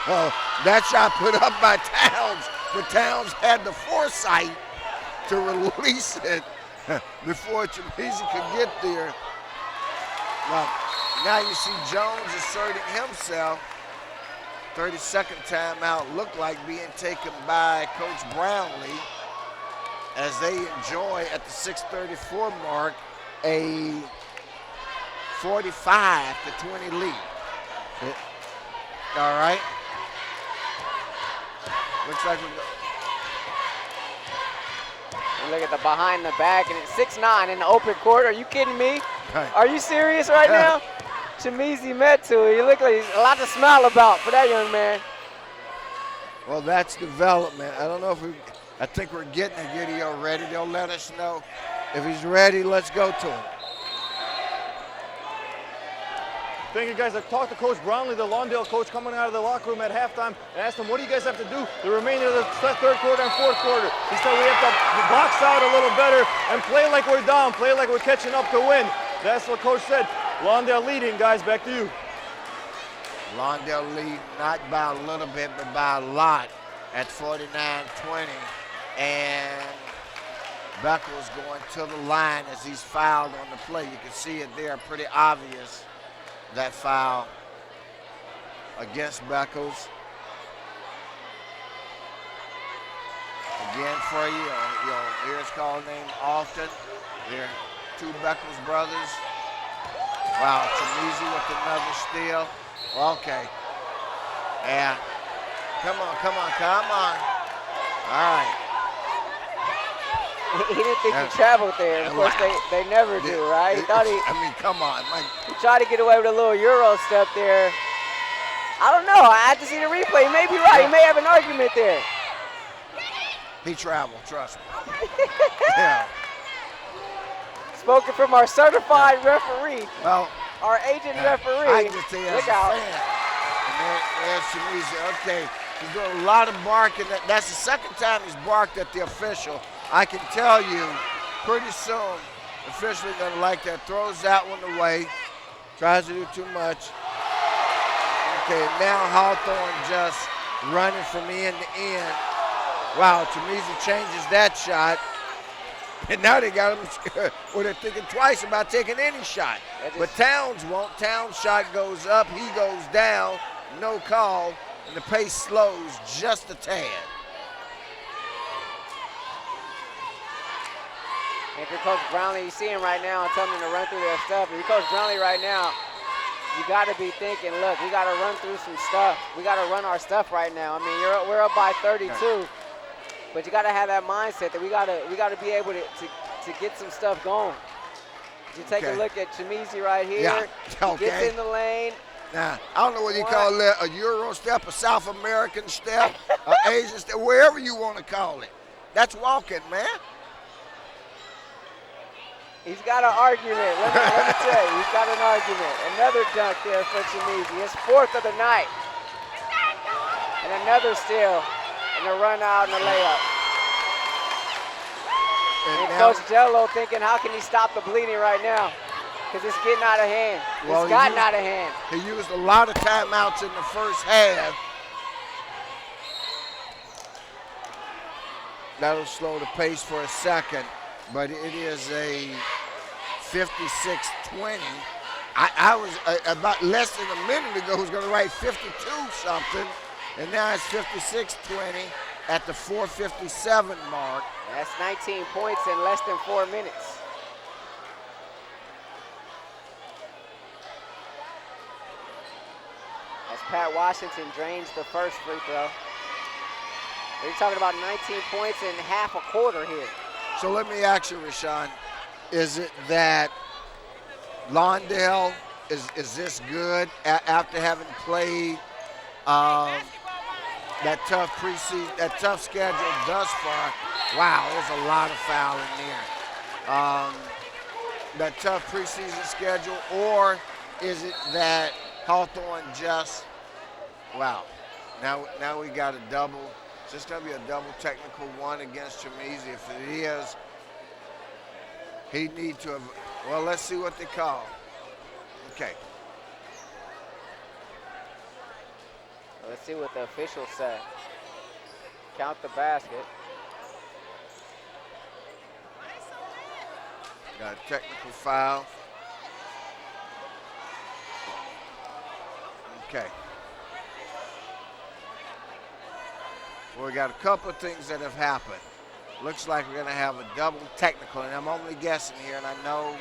Oh, that shot put up by Towns, but Towns had the foresight to release it before Shamizi could get there. Now you see Jones asserting himself. 32nd timeout looked like being taken by Coach Brownlee as they enjoy at the 6:34 mark a 45-20 lead. All right. Looks like look at the behind the back, and it's 6'9" in the open court. Are you kidding me? Right. Are you serious right now? Shamizi met to it. You look like he's a lot to smile about for that young man. Well, that's development. I don't know if I think we're getting Gideon ready. They'll let us know. If he's ready, let's go to him. Thank you, guys. I talked to Coach Brownlee, the Lawndale coach, coming out of the locker room at halftime, and asked him, what do you guys have to do the remainder of the third quarter and fourth quarter? He said we have to box out a little better and play like we're down, play like we're catching up to win. That's what Coach said. Lawndale leading, guys. Back to you. Lawndale lead not by a little bit, but by a lot at 49-20. And Beckles going to the line as he's fouled on the play. You can see it there, pretty obvious, that foul against Beckles. Again for you, you'll hear his call name often. They're two Beckles brothers. Wow, Shamizi with another steal. Okay. Yeah. Come on. All right. He didn't think he traveled there. Of course, they never do, right? He thought come on. He tried to get away with a little Euro step there. I don't know. I have to see the replay. He may be right. He may have an argument there. He traveled, trust me. Yeah. Spoken from our certified referee. Well, our agent referee. I can just say as Look a out. fan. And there's Shamizi. Okay, he's doing a lot of barking. That's the second time he's barked at the official. I can tell you, pretty soon, the official is going to like that. Throws that one away. Tries to do too much. Okay, now Hawthorne just running from end to end. Wow, Shamizi changes that shot. And now they got him, well, they're thinking twice about taking any shot. But Towns won't. Towns' shot goes up, he goes down, no call, and the pace slows just a tad. And if you're Coach Brownlee, you see him right now and tell him to run through their stuff. If you're Coach Brownlee right now, you got to be thinking, look, we got to run through some stuff. We got to run our stuff right now. I mean, we're up by 32. But you got to have that mindset that we got to be able to get some stuff going. You take a look at Shamizi right here. Yeah. He gets in the lane. Now, I don't know what you call it, a Euro step, a South American step, an Asian step, wherever you want to call it. That's walking, man. He's got an argument. Let me tell you, he's got an argument. Another dunk there for Shamizi. His fourth of the night. And another steal. And a run out and a layup. And Coach Jello thinking, how can he stop the bleeding right now? Because it's getting out of hand. It's gotten out of hand. He used a lot of timeouts in the first half. That'll slow the pace for a second, but it is a 56-20 I was about less than a minute ago was going to write 52 something, and now it's 56-20 at the 4:57 mark. That's 19 points in less than 4 minutes. As Pat Washington drains the first free throw. We're talking about 19 points in half a quarter here. So let me ask you, Rashawn, is it that Lawndale is this good after having played that tough preseason, that tough schedule thus far? Wow, there's a lot of foul in there. That tough preseason schedule, or is it that Hawthorne just, wow, now we got a double. Is this going to be a double technical one against Chamizi? If it is, he need to have, well, let's see what they call. Okay. Let's see what the officials say. Count the basket. Got a technical foul. Okay. Well, we got a couple of things that have happened. Looks like we're going to have a double technical, and I'm only guessing here, and I know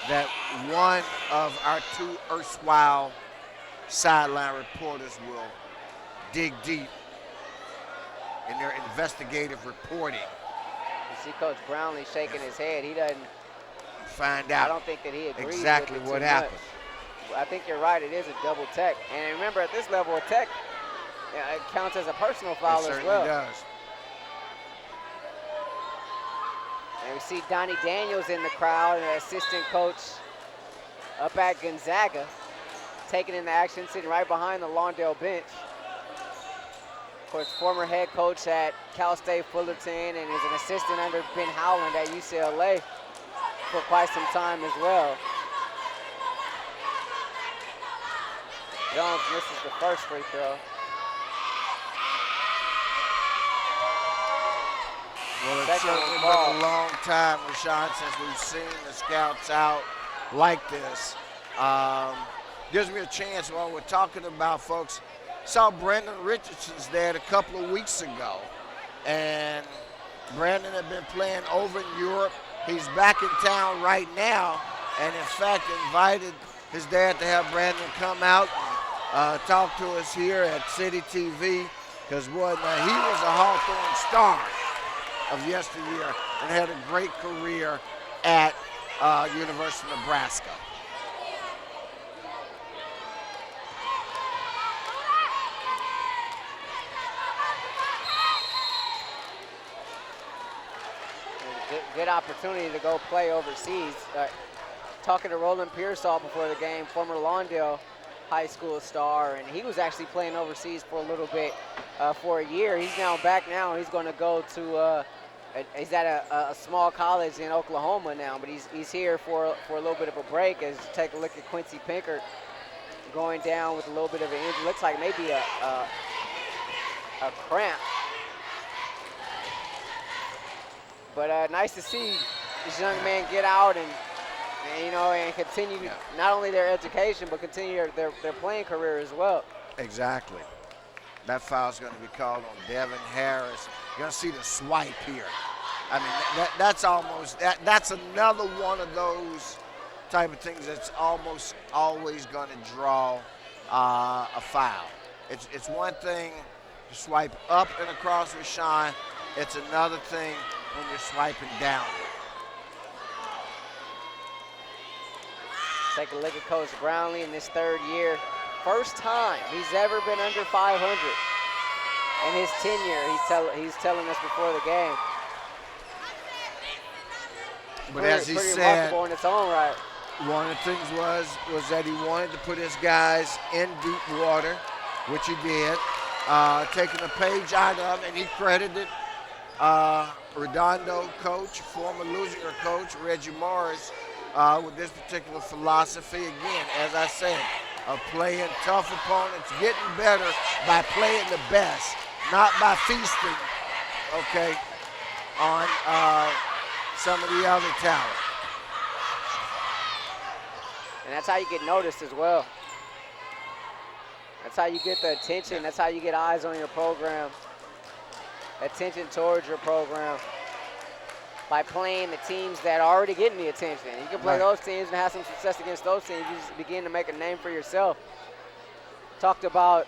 that one of our two erstwhile sideline reporters will dig deep in their investigative reporting. You see Coach Brownlee shaking his head. He doesn't find out. I don't think that he agrees exactly with it what too happened. much. I think you're right. It is a double tech, and remember, at this level, a tech it counts as a personal foul It as certainly well. does. And we see Donnie Daniels in the crowd, an assistant coach up at Gonzaga, taking in the action, sitting right behind the Lawndale bench. Of course, former head coach at Cal State Fullerton and is an assistant under Ben Howland at UCLA for quite some time as well. Jones misses the first free throw. Well, it's certainly been a long time, Rashawn, since we've seen the scouts out like this. Gives me a chance while we're talking about folks. Saw Brandon Richardson's there a couple of weeks ago, and Brandon had been playing over in Europe. He's back in town right now, and in fact invited his dad to have Brandon come out and talk to us here at CityTV, because boy, now he was a Hawthorne star of yesteryear and had a great career at University of Nebraska. Good opportunity to go play overseas. Talking to Roland Pearsall before the game, former Lawndale high school star, and he was actually playing overseas for a little bit for a year. He's now back now, and he's going to go to, he's at a small college in Oklahoma now, but he's here for a little bit of a break. As you take a look at Quincy Pinkert going down with a little bit of an injury. Looks like maybe a cramp. But nice to see this young man get out and continue not only their education, but continue their playing career as well. Exactly. That foul's going to be called on Devin Harris. You're going to see the swipe here. I mean, that's almost, that's another one of those type of things that's almost always going to draw a foul. It's one thing to swipe up and across with Sean. It's another thing when you're swiping down. Take a look at Coach Brownlee in this third year. First time he's ever been under 500 in his tenure. He's telling us before the game. But as he pretty said, remarkable in its own right. One of the things was that he wanted to put his guys in deep water, which he did, taking a page out of, and he credited Redondo coach, former Lusinger coach, Reggie Morris, with this particular philosophy. Again, as I said, of playing tough opponents, getting better by playing the best, not by feasting, okay, on some of the other talent. And that's how you get noticed as well. That's how you get the attention. That's how you get eyes on your program. Attention towards your program. By playing the teams that are already getting the attention. You can play those teams and have some success against those teams. You just begin to make a name for yourself. Talked about,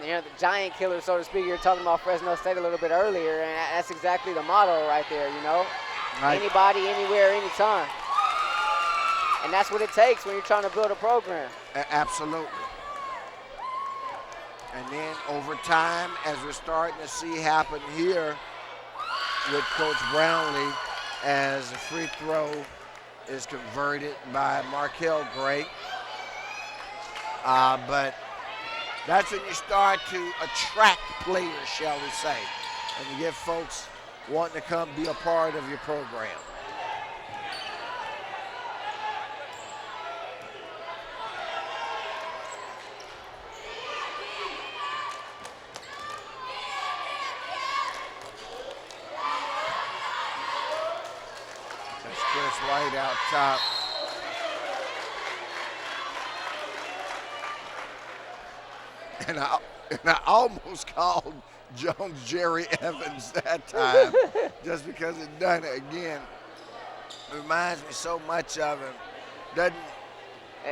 the giant killer, so to speak. You were talking about Fresno State a little bit earlier, and that's exactly the motto right there, Right. Anybody, anywhere, anytime. And that's what it takes when you're trying to build a program. Absolutely. And then over time, as we're starting to see happen here with Coach Brownlee, as a free throw is converted by Markel Gray. But that's when you start to attract players, shall we say, and you get folks wanting to come be a part of your program. That's Chris White out top. And I almost called Jones Jerry Evans that time just because it done it again. It reminds me so much of him. Doesn't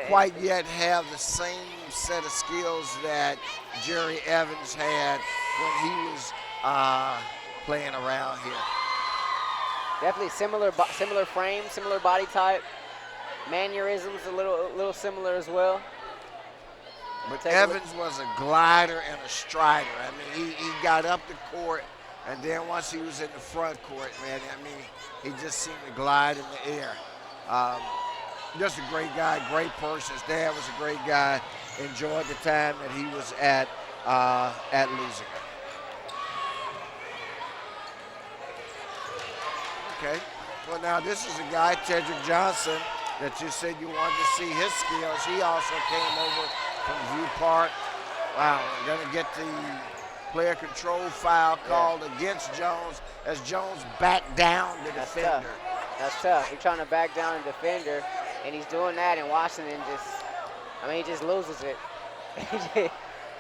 quite yet have the same set of skills that Jerry Evans had when he was playing around here. Definitely similar frame, similar body type. Mannerisms a little similar as well. But Evans was a glider and a strider. I mean, he got up the court, and then once he was in the front court, man, I mean, he just seemed to glide in the air. Just a great guy, great person. His dad was a great guy. Enjoyed the time that he was at Lusinger. Okay. Well, now this is a guy, Tedrick Johnson, that you said you wanted to see his skills. He also came over from View Park. Wow, we're going to get the player control foul called against Jones as Jones backed down the defender. That's tough. You're trying to back down a defender, and he's doing that, and Washington he just loses it.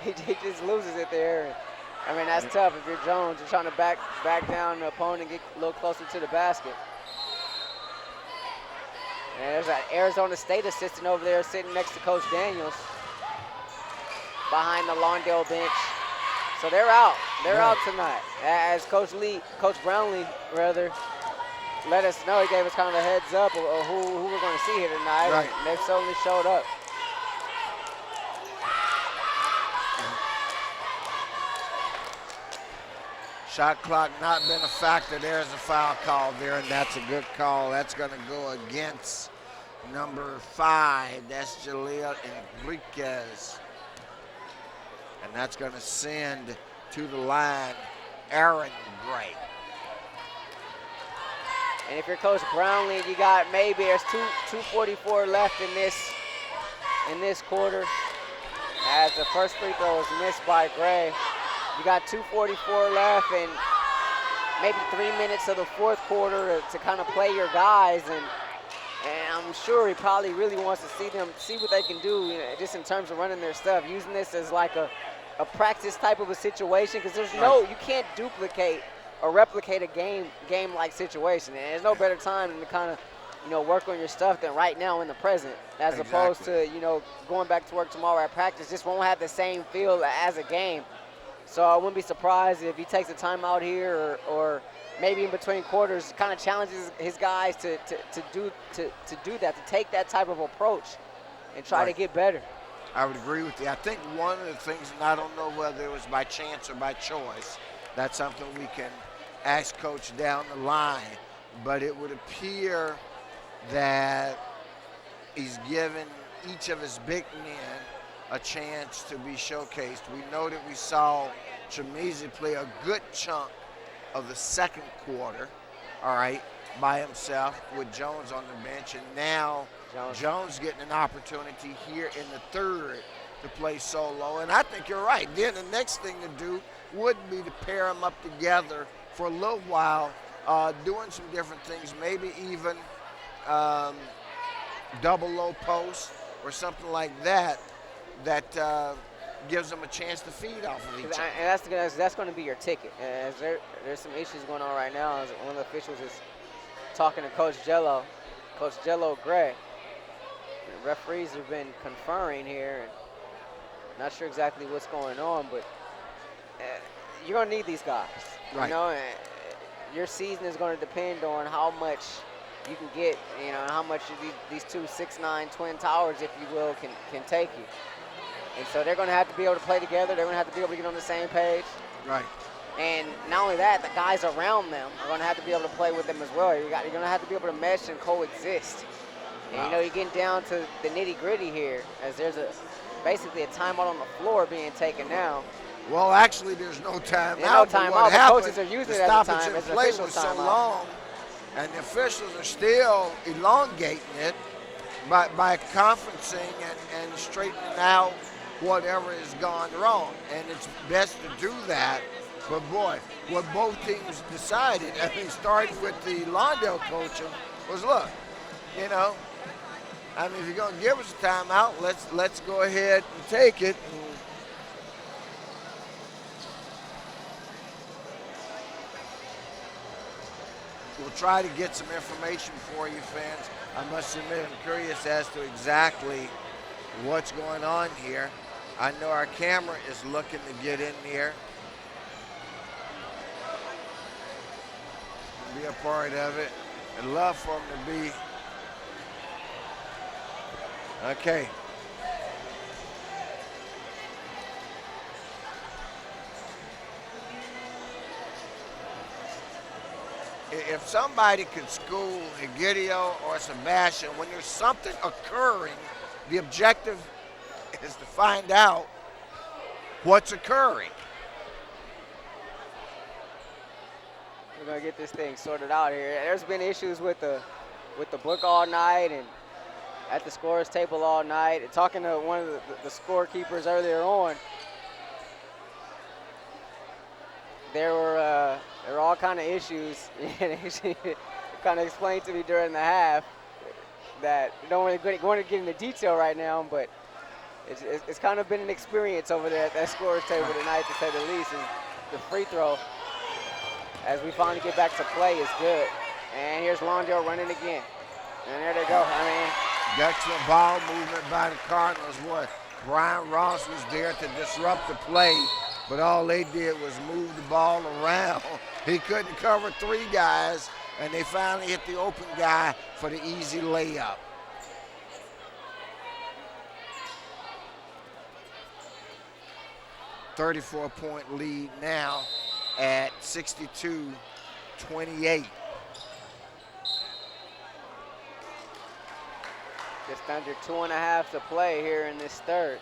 he just loses it there. I mean, that's tough. If you're Jones, you're trying to back down the opponent and get a little closer to the basket. And there's an Arizona State assistant over there sitting next to Coach Daniels behind the Lawndale bench. So they're out. They're out tonight. As Coach Brownlee, let us know. He gave us kind of a heads up of who we're going to see here tonight. Right. And they've certainly showed up. Shot clock not been a factor. There's a foul call there, and that's a good call. That's going to go against number 5. That's Jaleel Enriquez. And that's going to send to the line Aaron Gray. And if you're Coach Brownlee, you got maybe there's 2:44 left in this quarter. As the first free throw was missed by Gray. You got 2:44 left and maybe 3 minutes of the fourth quarter to kind of play your guys. And I'm sure he probably really wants to see what they can do, just in terms of running their stuff, using this as like a practice type of a situation, because you can't duplicate or replicate a game-like situation. And there's no better time than to kind of, work on your stuff than right now in the present, as opposed to, going back to work tomorrow at practice. Just won't have the same feel as a game. So I wouldn't be surprised if he takes a timeout here or maybe in between quarters, kind of challenges his guys to do that, to take that type of approach and try to get better. I would agree with you. I think one of the things, and I don't know whether it was by chance or by choice, that's something we can ask Coach down the line, but it would appear that he's given each of his big men a chance to be showcased. We know that we saw Tremezi play a good chunk of the second quarter, by himself with Jones on the bench, and now Jones getting an opportunity here in the third to play solo. And I think you're right. Then the next thing to do would be to pair them up together for a little while, doing some different things, maybe even double low post or something like that that gives them a chance to feed off of each other. And that's going to be your ticket. As there's some issues going on right now. As one of the officials is talking to Coach Jello Gray. And referees have been conferring here. And not sure exactly what's going on, but you're going to need these guys. Right. You know, your season is going to depend on how much you can get, you know, how much these two 6'9" twin towers, if you will, can take you. And so they're going to have to be able to play together. They're going to have to be able to get on the same page. Right. And not only that, the guys around them are going to have to be able to play with them as well. You're going to have to be able to mesh and coexist. And, you know, you're getting down to the nitty-gritty here, as there's basically a timeout on the floor being taken now. Well, actually, there's no timeout. There's no timeout. The coaches are using it as a time. The It's an stoppage in play official was so timeout. long, and the officials are still elongating it by conferencing and straightening out whatever has gone wrong. And it's best to do that. But boy, what both teams decided, I mean, starting with the Lawndale coaching, was look, you know, I mean, if you're going to give us a timeout, let's go ahead and take it. We'll try to get some information for you, fans. I must admit, I'm curious as to exactly what's going on here. I know our camera is looking to get in here, be a part of it. I'd love for them to be. Okay. If somebody could school Egidio or Sebastian, when there's something occurring, the objective is to find out what's occurring. We're going to get this thing sorted out here. There's been issues with the book all night and at the scorer's table all night. And talking to one of the scorekeepers earlier on, there were all kind of issues. She kind of explained to me during the half that we don't really want to get into detail right now, but it's kind of been an experience over there at that scorer's table tonight, to say the least. And the free throw, as we finally get back to play, is good. And here's Lawndale running again. And there they go. I mean, excellent ball movement by the Cardinals. What? Brian Ross was there to disrupt the play, but all they did was move the ball around. He couldn't cover three guys, and they finally hit the open guy for the easy layup. .34 lead now at 62-28. just under 2.5 to play here in this third.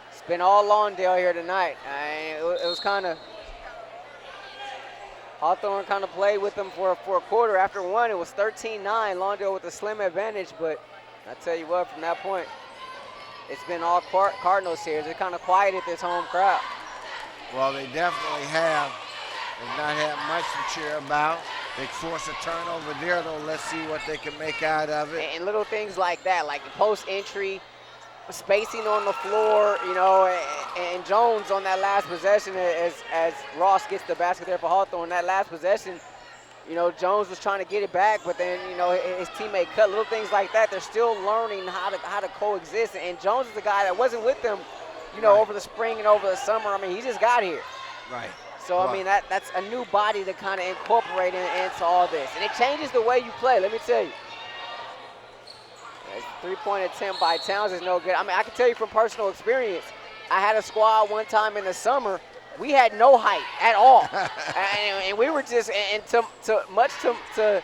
It's been all Lawndale here tonight. It was kind of, Hawthorne kind of played with them for a quarter. After one, it was 13-9, Lawndale with a slim advantage, but I tell you what, from that point, it's been all Cardinals here. They're kind of quieted this home crowd. Well, they definitely have. They've not had much to cheer about. They force a turnover there, though. Let's see what they can make out of it. And little things like that, like post entry, spacing on the floor, you know, and Jones on that last possession as Ross gets the basket there for Hawthorne. That last possession, you know, Jones was trying to get it back, but then, you know, his teammate cut. Little things like that. They're still learning how to coexist. And Jones is the guy that wasn't with them, you know, over the spring and over the summer. I mean, he just got here. Right. So, I mean, that's a new body to kind of incorporate into all this. And it changes the way you play, let me tell you. Three-point attempt by Towns is no good. I mean, I can tell you from personal experience, I had a squad one time in the summer. We had no height at all. and we were just, and much to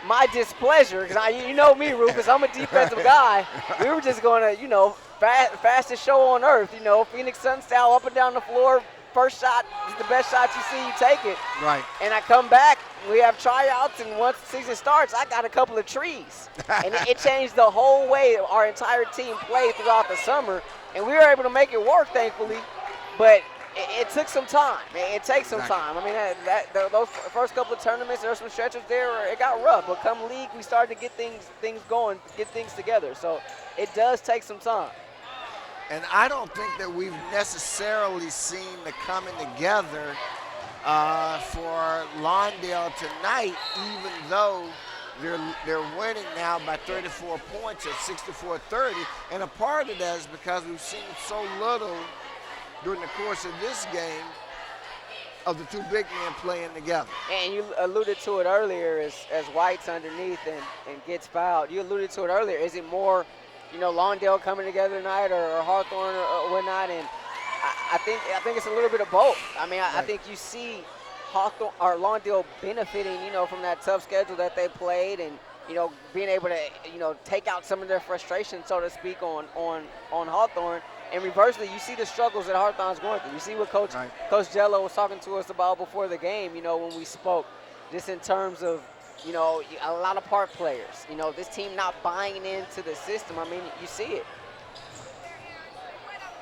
my displeasure, because you know me, Rufus, I'm a defensive guy. We were just going to, you know, fastest show on earth, you know, Phoenix Sun style, up and down the floor. First shot is the best shot you see, you take it. Right. And I come back, we have tryouts, and once the season starts, I got a couple of trees. And it changed the whole way our entire team played throughout the summer. And we were able to make it work, thankfully. But It took some time. It takes some time. I mean, those first couple of tournaments, there were some stretches there where it got rough. But come league, we started to get things going, get things together. So it does take some time. And I don't think that we've necessarily seen the coming together for Lawndale tonight, even though they're winning now by 34 points at 64-30. And a part of that is because we've seen so little during the course of this game of the two big men playing together. And you alluded to it earlier as White's underneath and gets fouled. You alluded to it earlier. Is it more, Lawndale coming together tonight or Hawthorne or whatnot? And I think it's a little bit of both. I mean, I think you see Hawthorne or Lawndale benefiting, from that tough schedule that they played and, being able to, take out some of their frustration, so to speak, on Hawthorne. And reversely, you see the struggles that Hawthorne's going through. You see what Coach Jello was talking to us about before the game, when we spoke, just in terms of, a lot of part players. This team not buying into the system. I mean, you see it.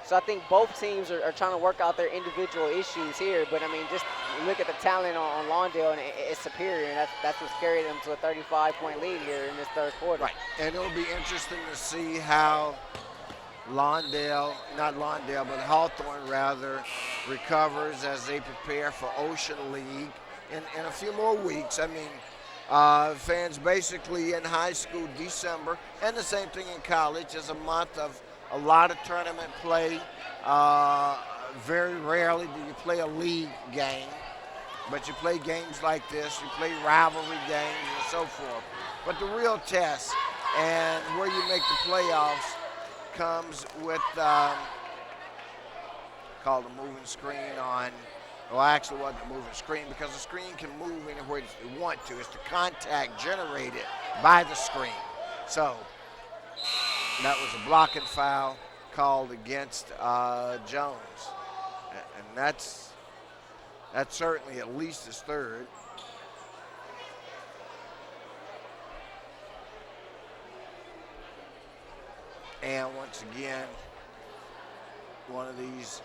So I think both teams are trying to work out their individual issues here. But, I mean, just look at the talent on Lawndale, and it's superior. And that's what's carried them to a 35-point lead here in this third quarter. Right. And it'll be interesting to see how Hawthorne rather, recovers as they prepare for Ocean League in a few more weeks. I mean, fans basically in high school, December, and the same thing in college, is a month of a lot of tournament play. Very rarely do you play a league game, but you play games like this, you play rivalry games and so forth. But the real test and where you make the playoffs comes with called a moving screen on, well, actually it wasn't a moving screen because the screen can move anywhere you want to. It's the contact generated by the screen. So that was a blocking foul called against Jones. And that's certainly at least his third. And once again, one of these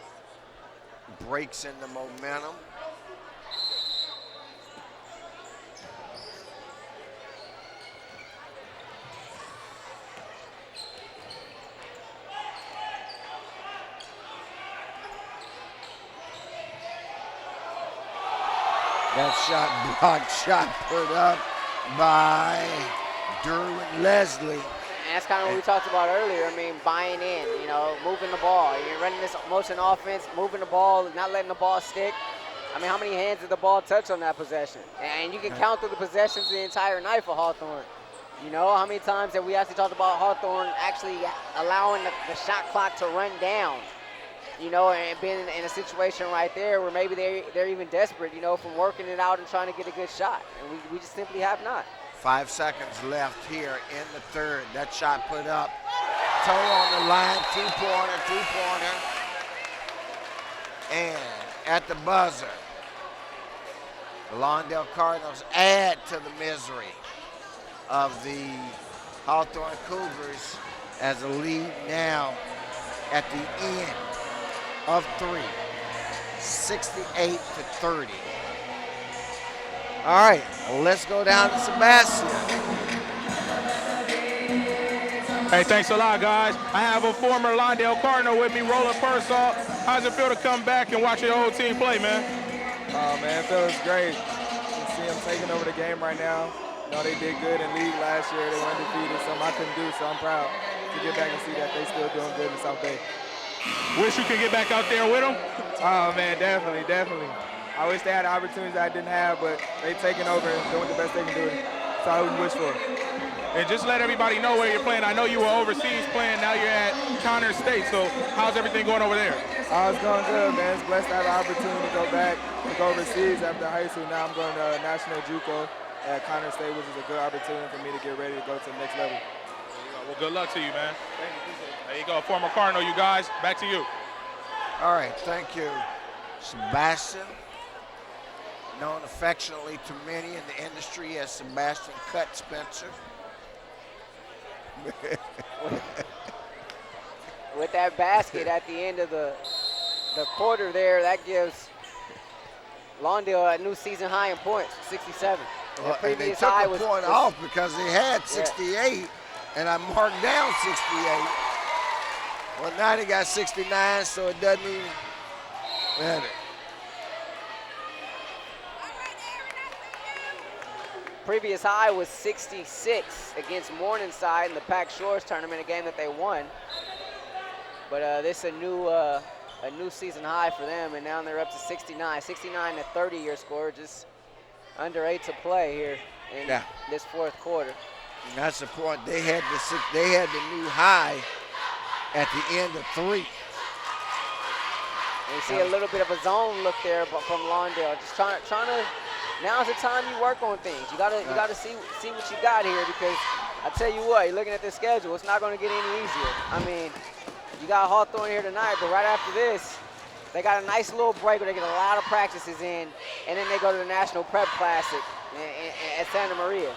breaks in the momentum. That shot blocked, shot put up by Derwin Leslie. And that's kind of what we talked about earlier. I mean, buying in, moving the ball. You're running this motion offense, moving the ball, not letting the ball stick. I mean, how many hands did the ball touch on that possession? And you can count through the possessions the entire night for Hawthorne. How many times have we actually talked about Hawthorne actually allowing the shot clock to run down, and being in a situation right there where maybe they're even desperate, from working it out and trying to get a good shot. And we just simply have not. 5 seconds left here in the third. That shot put up. Toe on the line, two-pointer. And at the buzzer, the Lawndale Cardinals add to the misery of the Hawthorne Cougars as a lead now at the end of 3, 68-30. All right, let's go down to Sebastian. Hey, thanks a lot, guys. I have a former Lawndale Cardinal with me, Roland Persall. How's it feel to come back and watch your whole team play, man? Oh, man, it feels great. You see them taking over the game right now. They did good in league last year. They were undefeated, something I couldn't do, so I'm proud to get back and see that they still doing good in South Bay. Wish you could get back out there with them? Oh, man, definitely. I wish they had the opportunities I didn't have, but they taking over and doing the best they can do. That's all we wish for. And just let everybody know where you're playing. I know you were overseas playing. Now you're at Connors State. So how's everything going over there? Oh, it's going good, man. It's blessed to have an opportunity to go back, to go overseas after high school. Now I'm going to National JUCO at Connors State, which is a good opportunity for me to get ready to go to the next level. Well, good luck to you, man. Thank you. Appreciate it. There you go. Former Cardinal, you guys. Back to you. All right, thank you, Sebastian. Known affectionately to many in the industry as Sebastian Cut Spencer. With that basket at the end of the the quarter there, that gives Lawndale a new season high in points, 67. And the And they previous took high a point off because they had 68, and I marked down 68. Well, now they got 69, so it doesn't even matter. Previous high was 66 against Morningside in the Pac Shores tournament, a game that they won. But this is a new season high for them, and now they're up to 69. 69 to 30 your score, just under 8 to play here in this fourth quarter. And that's the point. They had the new high at the end of 3. And you see a little bit of a zone look there from Lawndale, just trying to. Now's the time you work on things. You gotta see what you got here, because I tell you what, you're looking at the schedule, it's not going to get any easier. I mean, you got Hawthorne here tonight, but right after this, they got a nice little break where they get a lot of practices in, and then they go to the National Prep Classic at Santa Maria.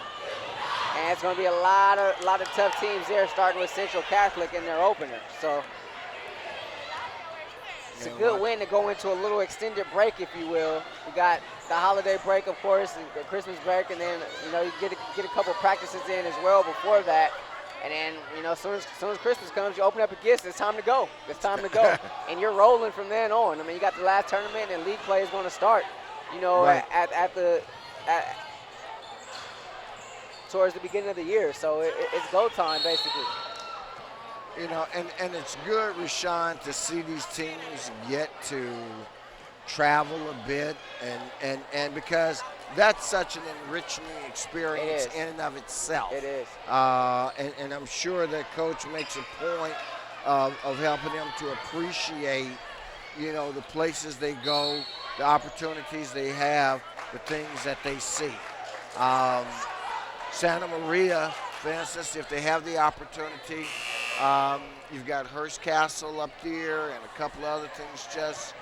And it's going to be a lot of tough teams there, starting with Central Catholic in their opener. So it's a good win to go into a little extended break, if you will. You got the holiday break, of course, and the Christmas break, and then you get a couple practices in as well before that. And then as soon as Christmas comes, you open up your gifts. It's time to go. It's time to go, and you're rolling from then on. I mean, you got the last tournament, and league play is going to start. Towards the beginning of the year, so it's go time basically. And it's good, Rashawn, to see these teams get to travel a bit, and because that's such an enriching experience in and of itself. It is. And I'm sure that coach makes a point of helping them to appreciate, the places they go, the opportunities they have, the things that they see. Santa Maria, for instance, if they have the opportunity, you've got Hearst Castle up there and a couple other things just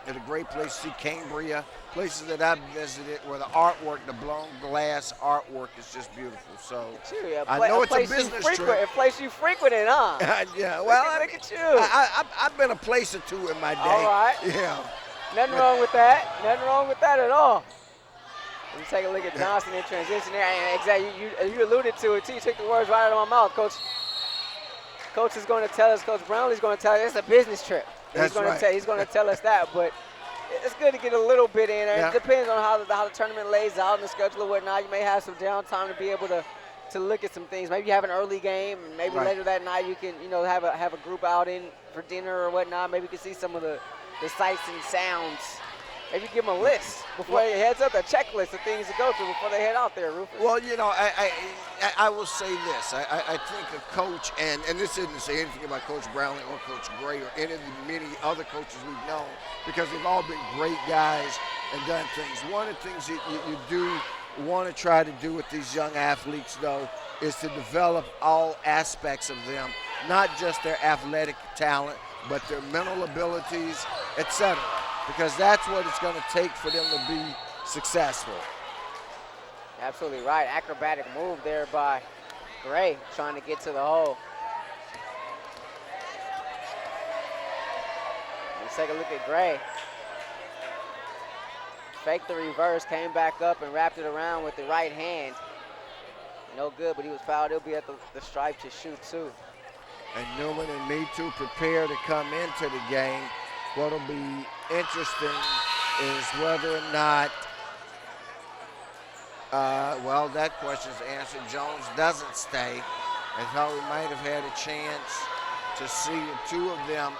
at a great place to see Cambria, places that I've visited where the artwork, the blown glass artwork is just beautiful. So I know it's a business trip. A place you frequented, huh? Yeah, well, look at you. I've been a place or two in my day. All right. Yeah. Nothing wrong with that. Nothing wrong with that at all. Let me take a look at Johnson in transition there. And exactly, you alluded to it too. You took the words right out of my mouth, Coach. Coach is going to tell us, Coach Brownlee's going to tell us it's a business trip. He's going to tell us that, but it's good to get a little bit in there. It depends on how the tournament lays out and the schedule and whatnot. You may have some downtime to be able to look at some things. Maybe you have an early game, and maybe later that night you can have a group outing for dinner or whatnot. Maybe you can see some of the sights and sounds. Maybe give them a list before he heads up, a checklist of things to go through before they head out there, Rufus. Well, I will say this. I think a coach, and this isn't to say anything about Coach Brownlee or Coach Gray or any of the many other coaches we've known, because they've all been great guys and done things. One of the things that you do want to try to do with these young athletes, though, is to develop all aspects of them, not just their athletic talent, but their mental abilities, etc., because that's what it's going to take for them to be successful. Absolutely right. Acrobatic move there by Gray, trying to get to the hole. Let's take a look at Gray. Faked the reverse, came back up and wrapped it around with the right hand. No good, but he was fouled. He'll be at the stripe to shoot too. And Newman and me too prepare to come into the game. What'll be interesting is whether or not, well, that question's answered. Jones doesn't stay. I thought we might have had a chance to see the two of them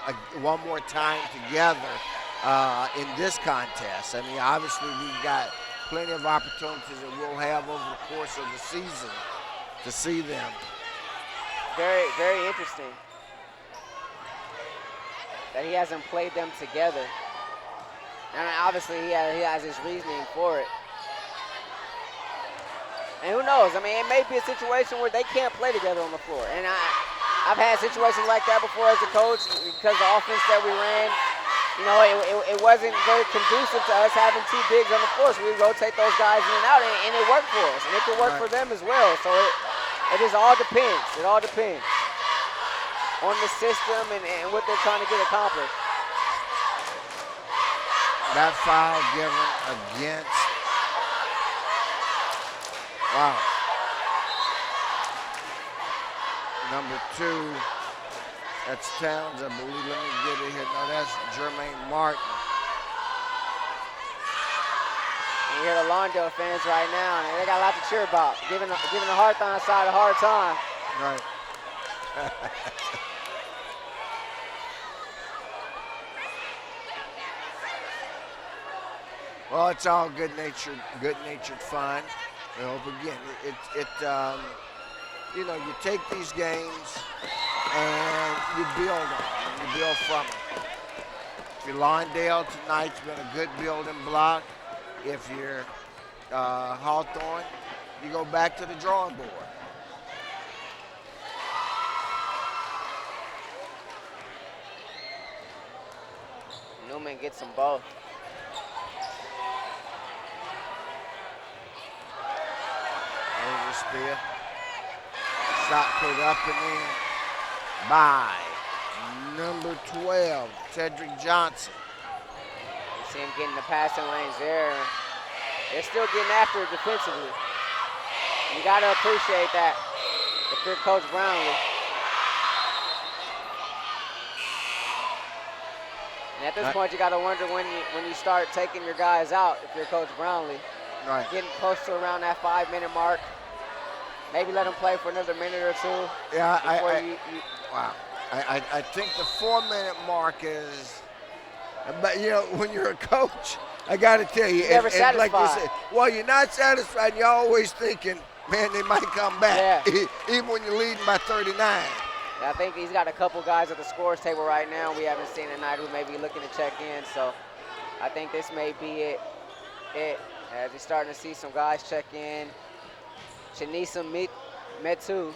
one more time together in this contest. I mean, obviously we've got plenty of opportunities that we'll have over the course of the season to see them. Very, very interesting that he hasn't played them together. And obviously he has his reasoning for it. And who knows? I mean, it may be a situation where they can't play together on the floor. And I've had situations like that before as a coach, because the offense that we ran, it wasn't very conducive to us having two bigs on the floor. So we rotate those guys in and out, and it worked for us. And it could work for them as well. So it just all depends. It all depends on the system and what they're trying to get accomplished. That foul given against, wow. Number 2, that's Towns, I believe. Let me get it here. No, that's Jermaine Martin. You hear the Lawndale fans right now, and they got a lot to cheer about. Giving the Hawthorne side a hard time. Right. Well, it's all good-natured fun. You know, again, you know, you take these games and you build on them. You build from them. If you're Lawndale, tonight's been a good building block. If you're Hawthorne, you go back to the drawing board. Newman gets them both. There's a spear. Shot put up and in by number 12, Tedrick Johnson. You see him getting the passing lanes there. They're still getting after it defensively. You got to appreciate that if you're Coach Brownlee. And at this point, you got to wonder when you start taking your guys out if you're Coach Brownlee. Right. Getting close to around that 5-minute mark. Maybe let them play for another minute or two. Yeah, wow. I think the 4-minute mark is, but you know, when you're a coach, I got to tell you, Never and like you satisfied. said, well, you're not satisfied. You're always thinking, man, they might come back, Yeah. even when you're leading by 39. I think he's got a couple guys at the scores table right now we haven't seen tonight who may be looking to check in. So I think this may be it. As he's starting to see some guys check in. Chanisa Metu,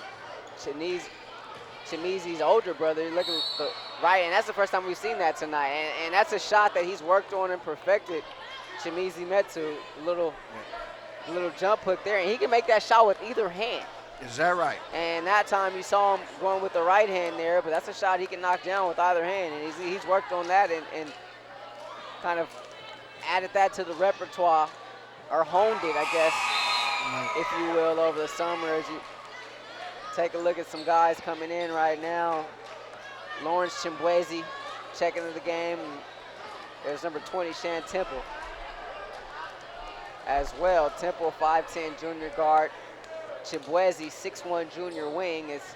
Chimizi's older brother, looking right, and that's the first time we've seen that tonight. And that's a shot that he's worked on and perfected. Chimizi Metu, little jump hook there, and he can make that shot with either hand. Is that right? And that time you saw him going with the right hand there, but that's a shot he can knock down with either hand, and he's worked on that and kind of added that to the repertoire, or honed it, I guess, if you will, over the summer. As you take a look at some guys coming in right now. Lawrence Chimbwezi checking into the game. There's number 20, Shan Temple, as well. Temple, 5'10" junior guard. Chimbwezi, 6'1" junior wing. Is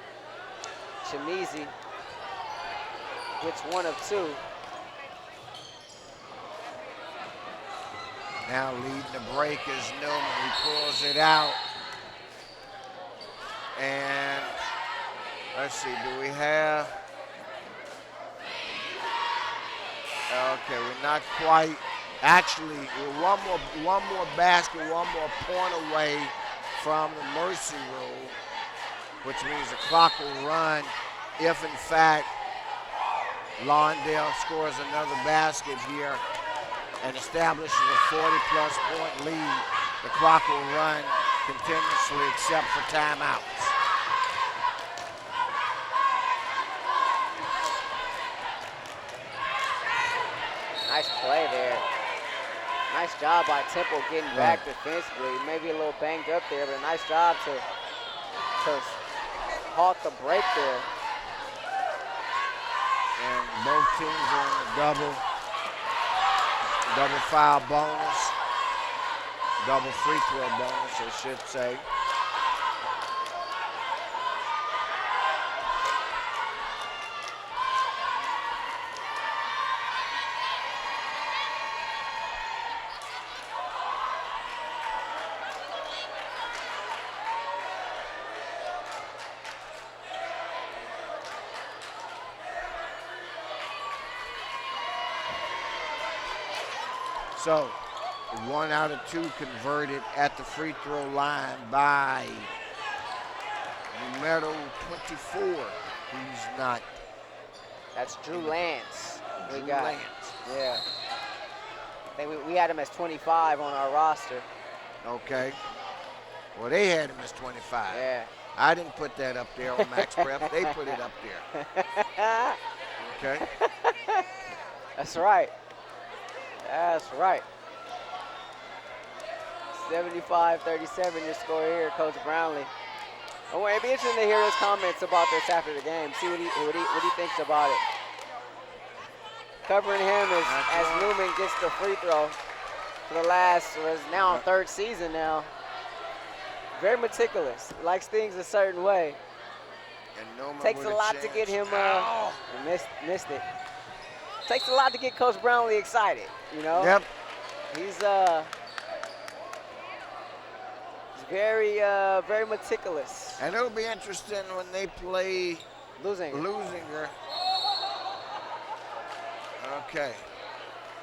Chimizi gets 1 of 2. Now leading the break is Newman. He pulls it out. And let's see, do we have? Okay, we're not quite. Actually, we're one more basket, one more point away from the mercy rule, which means the clock will run if, in fact, Lawndale scores another basket here and establishes a 40-plus point lead. The clock will run continuously except for timeouts. Nice play there. Nice job by Temple getting back defensively. Maybe a little banged up there, but a nice job to halt the break there. And both teams are in a double foul bonus, double free throw bonus, I should say. So, 1 out of 2 converted at the free throw line by numero 24. Who's not? That's Drew Lance. Drew got. Lance. Yeah. I think we had him as 25 on our roster. Okay. Well, they had him as 25. Yeah. I didn't put that up there on Max Prep. They put it up there. Okay. That's right. That's right. 75-37 your score here, Coach Brownlee. Oh, it'd be interesting to hear his comments about this after the game. See what he thinks about it. Covering him as Newman gets the free throw for the last, now third season now. Very meticulous. Likes things a certain way. Takes a lot to get him. Missed it. Takes a lot to get Coach Brownlee excited. You know. Yep. He's very very meticulous. And it'll be interesting when they play Lusinger. Okay.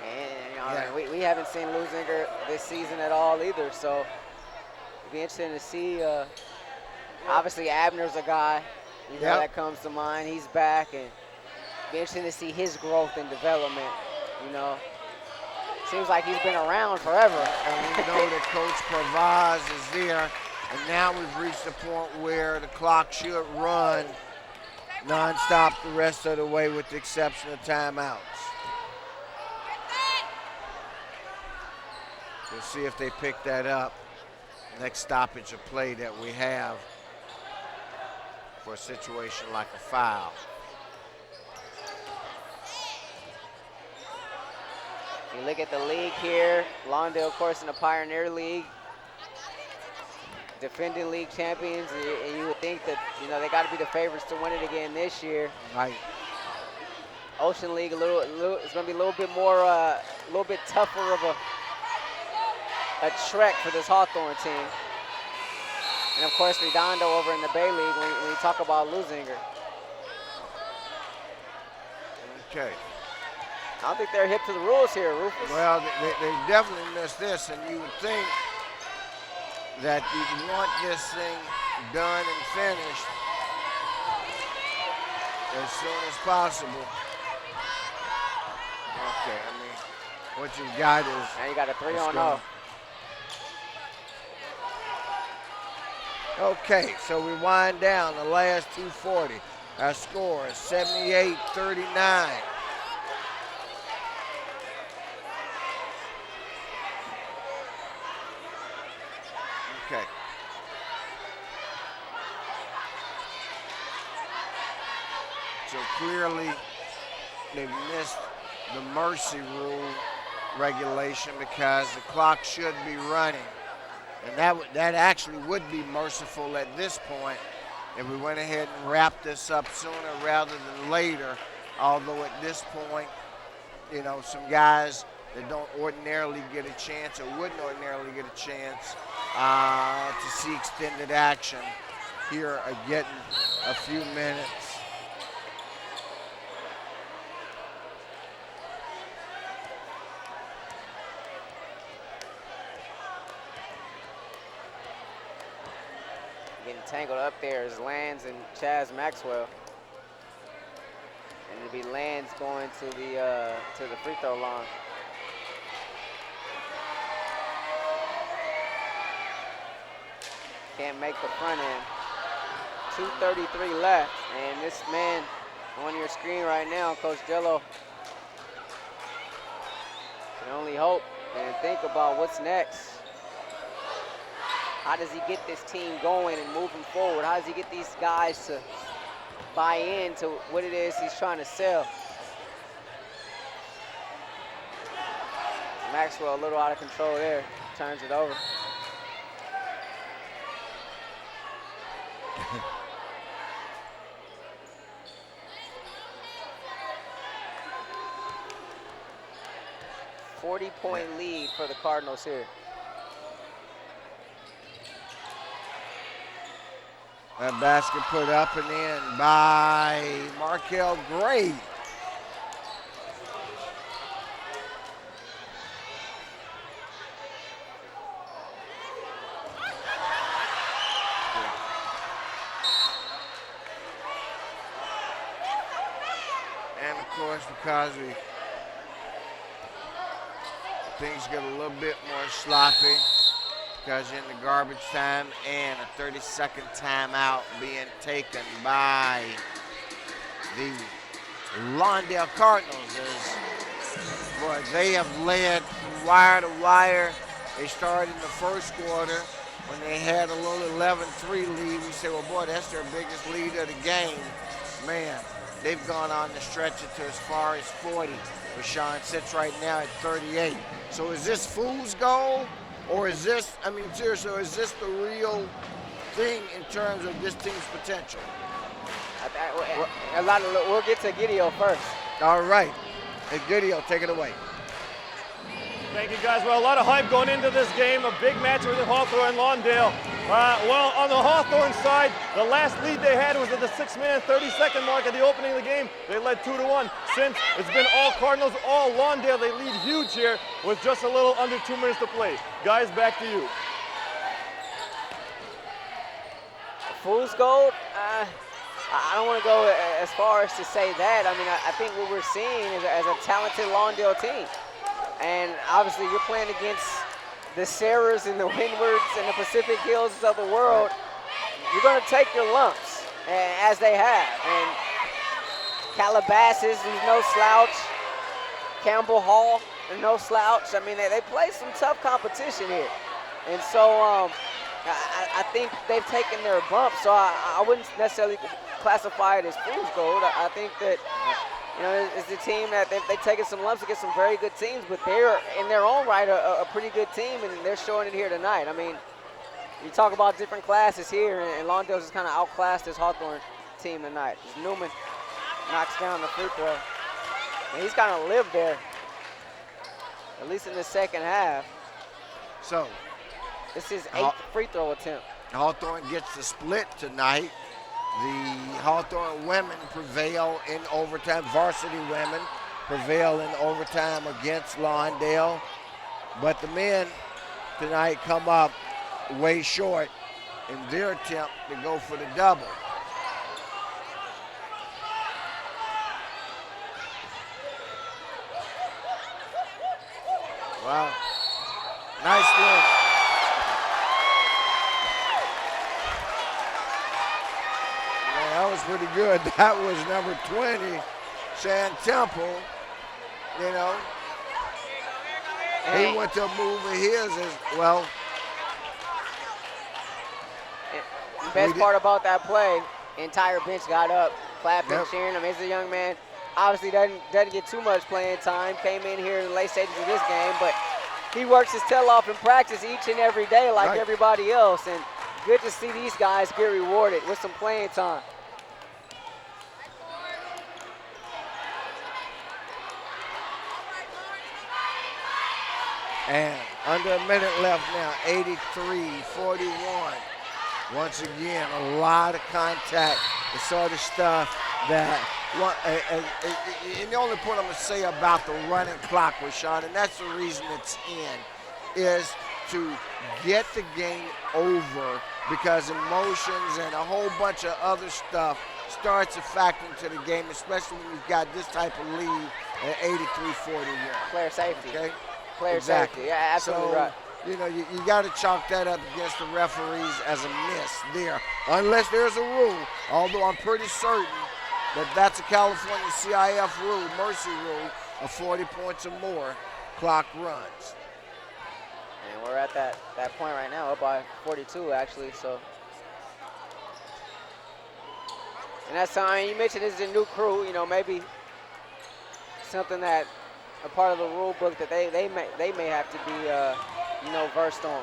And we haven't seen Lusinger this season at all either, so it'll be interesting to see. Obviously, Abner's a guy that comes to mind. He's back, and it'll be interesting to see his growth and development. You know, seems like he's been around forever. And we know that Coach Provaz is there, and now we've reached the point where the clock should run nonstop the rest of the way, with the exception of timeouts. We'll see if they pick that up. Next stoppage of play that we have for a situation like a foul. You look at the league here. Lawndale, of course, in the Pioneer League. Defending league champions, and you would think that, you know, they got to be the favorites to win it again this year. Right. Ocean League, it's going to be a little bit more, a little bit tougher of a trek for this Hawthorne team. And of course, Redondo over in the Bay League when you talk about Lusinger. Okay. I don't think they're hip to the rules here, Rufus. Well, they definitely missed this, and you would think that you want this thing done and finished as soon as possible. Okay, I mean, what you've got is... Now you got a 3-on-0. Okay, so we wind down the last 2:40. Our score is 78-39. Okay. So clearly they've missed the mercy rule regulation because the clock should be running. And that actually would be merciful at this point if we went ahead and wrapped this up sooner rather than later. Although at this point, you know, some guys that don't ordinarily get a chance or wouldn't ordinarily get a chance to see extended action here are getting a few minutes. Getting tangled up there is Lands and Chaz Maxwell. And it'll be Lands going to the free throw line. Can't make the front end. 2:33 left, and this man on your screen right now, Coach Jello, can only hope and think about what's next. How does he get this team going and moving forward? How does he get these guys to buy into what it is he's trying to sell? Maxwell a little out of control there, turns it over. .40 lead for the Cardinals here. That basket put up and in by Markel Gray. And of course, because things get a little bit more sloppy, because you're in the garbage time, and a 30-second timeout being taken by the Lawndale Cardinals as Boy, they have led from wire to wire. They started in the first quarter when they had a little 11-3 lead. We say, well, boy, that's their biggest lead of the game. Man, they've gone on to stretch it to as far as 40. Rashawn sits right now at 38. So is this fool's goal? Or is this, I mean, seriously, is this the real thing in terms of this team's potential? We'll get to Gideon first. All right. Hey, Gideon, take it away. Thank you, guys. Well, a lot of hype going into this game. A big match with Hawthorne and Lawndale. Well, on the Hawthorne side, the last lead they had was at the 6-minute, 30-second mark at the opening of the game. They led 2-1. Since it's been all Cardinals, all Lawndale. They lead huge here with just a little under 2 minutes to play. Guys, back to you. Fool's gold? I don't want to go as far as to say that. I mean, I think what we're seeing is as a talented Lawndale team. And obviously you're playing against the Sarahs and the Windwards and the Pacific Hills of the world. You're going to take your lumps, as they have. And Calabasas, who's no slouch. Campbell Hall, no slouch. I mean, they play some tough competition here. And so I think they've taken their bumps. So I wouldn't necessarily classify it as fool's gold. I think that, you know, it's the team that they've taken some lumps against some very good teams, but they're in their own right a pretty good team, and they're showing it here tonight. I mean, you talk about different classes here, and Lawndale's just kind of outclassed this Hawthorne team tonight. As Newman knocks down the free throw. And he's kind of lived there, at least in the second half. So, this is 8th free throw attempt. Hawthorne gets the split tonight. The Hawthorne women prevail in overtime. Varsity women prevail in overtime against Lawndale. But the men tonight come up way short in their attempt to go for the double. Wow. Nice look. That was pretty good. That was number 20, Shan Temple. You know, he went to a move of his as well. The best part about that play, the entire bench got up, clapping, cheering him. He's a young man. Obviously doesn't get too much playing time. Came in here in the late stages of this game, but he works his tail off in practice each and every day like everybody else. And good to see these guys get rewarded with some playing time. And under a minute left now, 83-41. Once again, a lot of contact, the sort of stuff that, and the only point I'm going to say about the running clock, Rashawn, and that's the reason it's in, is to get the game over because emotions and a whole bunch of other stuff starts to factor into the game, especially when you've got this type of lead at 83-41. Player safety. Okay? Player safety, yeah, absolutely right. You know, you got to chalk that up against the referees as a miss there, unless there's a rule, although I'm pretty certain that that's a California CIF rule, mercy rule, of 40 points or more, clock runs. And we're at that point right now, up by 42 actually, so. And that's, I mean, you mentioned this is a new crew, you know, maybe something that a part of the rule book that they may have to be, you know, versed on.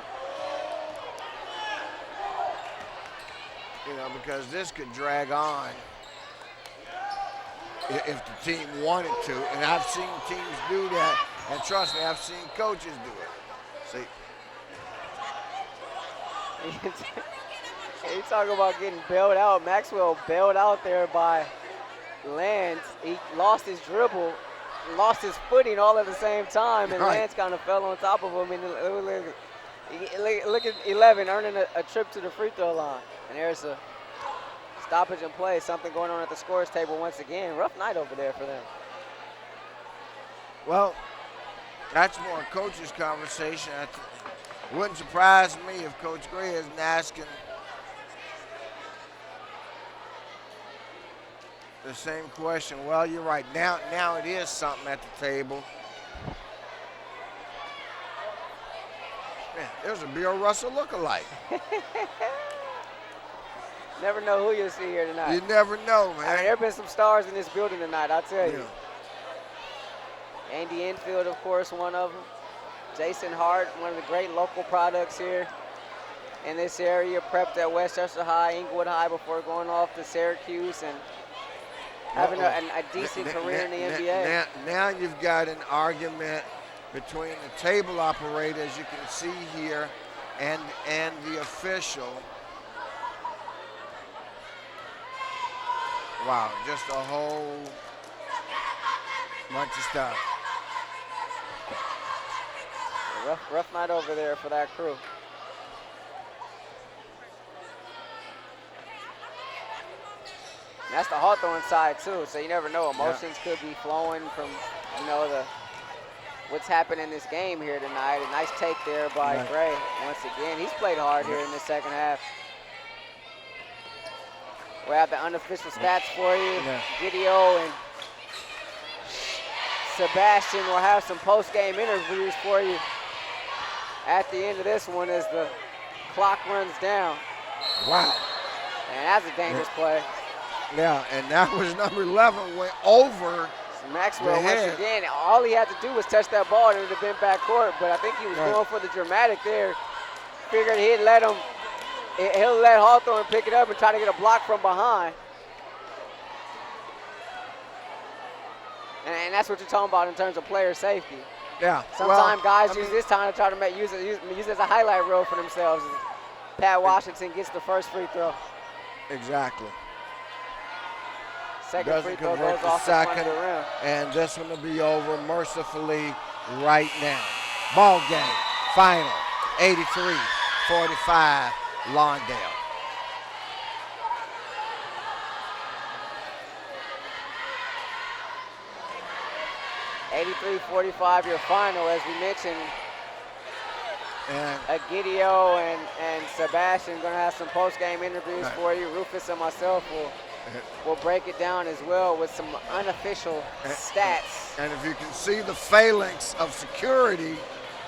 You know, because this could drag on if the team wanted to, and I've seen teams do that, and trust me, I've seen coaches do it. See, you talk about getting bailed out. Maxwell bailed out there by Lance. He lost his dribble, lost his footing all at the same time, and Lance kind of fell on top of him. And look at 11 earning a trip to the free throw line. And there's a stoppage in play, something going on at the scores table once again. Rough night over there for them. Well, that's more a coach's conversation. It wouldn't surprise me if Coach Gray isn't asking the same question. Well, you're right. Now it is something at the table. Man, there's a Bill Russell lookalike. Never know who you'll see here tonight. You never know, man. I mean, there have been some stars in this building tonight, I'll tell you. Yeah. Andy Enfield, of course, one of them. Jason Hart, one of the great local products here in this area. Prepped at Westchester High, Inglewood High before going off to Syracuse and having a decent career in the NBA. Now you've got an argument between the table operator, as you can see here, and the official. Wow, just a whole bunch of stuff. Rough night over there for that crew. And that's the Hawthorne side too, so you never know. Emotions could be flowing from, you know, what's happened in this game here tonight. A nice take there by Gray. Once again, he's played hard here in the second half. We have the unofficial stats for you. Video and Sebastian will have some post-game interviews for you at the end of this one as the clock runs down. Wow. And that's a dangerous play. Yeah, and that was number 11, went over Maxwell once again. All he had to do was touch that ball and it would have been backcourt, but I think he was going for the dramatic there. Figured he'll let Hawthorne pick it up and try to get a block from behind. And that's what you're talking about in terms of player safety. Yeah. Sometimes guys use this time to try to use it as a highlight reel for themselves. Pat Washington gets the first free throw. Exactly. Second free throw goes off the front of the rim. And this one will be over mercifully right now. Ball game, final, 83-45, Lawndale. (83-45) your final, as we mentioned. Agidio and Sebastian going to have some post-game interviews for you. Rufus and myself will break it down as well with some unofficial stats. And if you can see the phalanx of security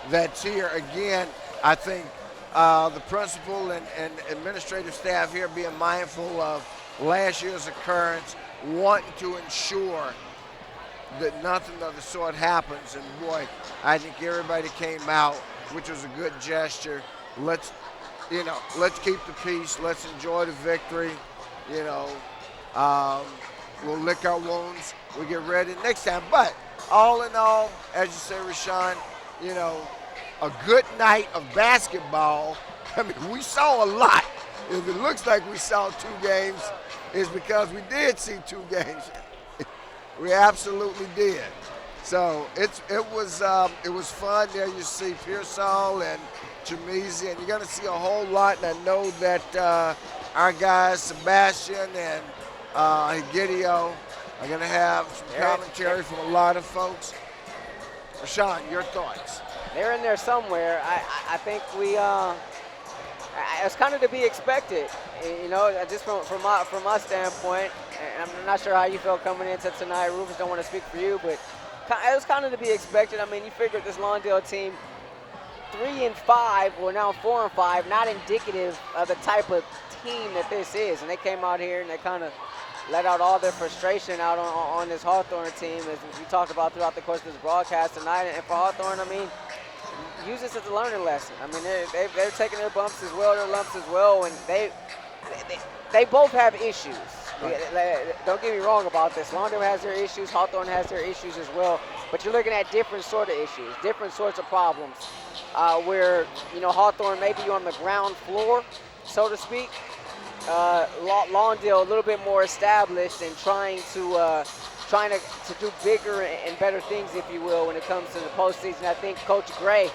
that's here, again, I think the principal and administrative staff here being mindful of last year's occurrence, wanting to ensure that nothing of the sort happens. And boy, I think everybody came out, which was a good gesture. Let's keep the peace. Let's enjoy the victory. We'll lick our wounds. We'll get ready next time. But all in all, as you say, Rashawn, a good night of basketball. I mean, we saw a lot. If it looks like we saw 2 games, it's because we did see 2 games. We absolutely did. So it was fun. There you see Pearsall and Chamizi, and you're going to see a whole lot. And I know that our guys, Sebastian and Egidio, are going to have some commentary from a lot of folks. Rashawn, your thoughts? They're in there somewhere. I think it's kind of to be expected, just from my standpoint. And I'm not sure how you felt coming into tonight. Rufus, don't want to speak for you, but it was kind of to be expected. I mean, you figured this Lawndale team, 3-5, well now 4-5, not indicative of the type of team that this is. And they came out here and they kind of let out all their frustration out on this Hawthorne team, as we talked about throughout the course of this broadcast tonight. And for Hawthorne, I mean, use this as a learning lesson. I mean, they're taking their bumps as well, their lumps as well, and they both have issues. Don't get me wrong about this. Lawndale has their issues, Hawthorne has their issues as well, but you're looking at different sort of issues, different sorts of problems, where Hawthorne may be on the ground floor, so to speak. Lawndale a little bit more established and trying to do bigger and better things, if you will, when it comes to the postseason. I think Coach Gray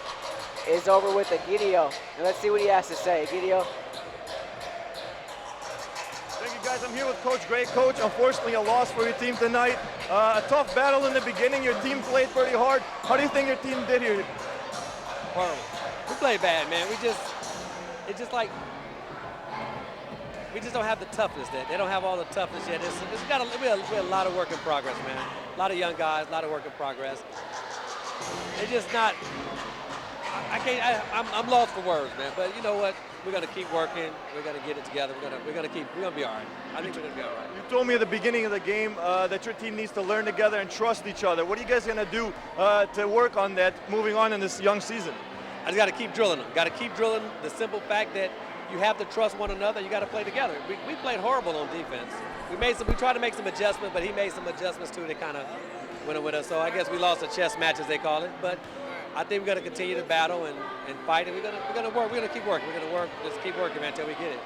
is over with Egidio, and let's see what he has to say. Egidio. Thank you, guys. I'm here with Coach Gray. Coach, unfortunately a loss for your team tonight. A tough battle in the beginning. Your team played pretty hard. How do you think your team did here? Horrible. We played bad, man. We just don't have the toughness. They don't have all the toughness yet. We're a lot of work in progress, man. A lot of young guys, a lot of work in progress. They're just not. I'm lost for words, man. But you know what? We're gonna keep working. We're gonna get it together. We're gonna be all right. I think we're gonna be all right. You told me at the beginning of the game that your team needs to learn together and trust each other. What are you guys gonna do to work on that moving on in this young season? I just got to keep drilling them. Got to keep drilling the simple fact that you have to trust one another. You got to play together. We played horrible on defense. We tried to make some adjustments, but he made some adjustments too that kind of went with us. So I guess we lost a chess match, as they call it. But I think we're going to continue to battle and fight, and we're going to work. We're going to keep working. We're going to work. Just keep working, man, until we get it.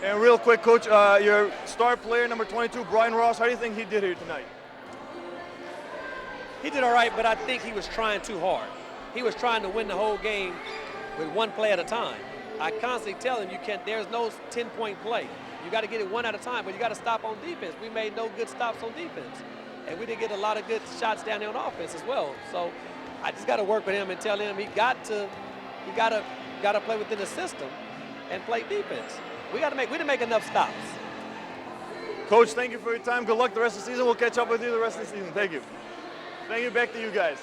And real quick, Coach, your star player, number 22, Brian Ross. How do you think he did here tonight? He did all right, but I think he was trying too hard. He was trying to win the whole game with one play at a time. I constantly tell him there's no 10-point play. You got to get it one at a time, but you got to stop on defense. We made no good stops on defense. And we didn't get a lot of good shots down there on offense as well. So I just got to work with him and tell him he got to play within the system and play defense. We didn't make enough stops. Coach, thank you for your time. Good luck the rest of the season. We'll catch up with you the rest of the season. Thank you. Thank you. Back to you guys.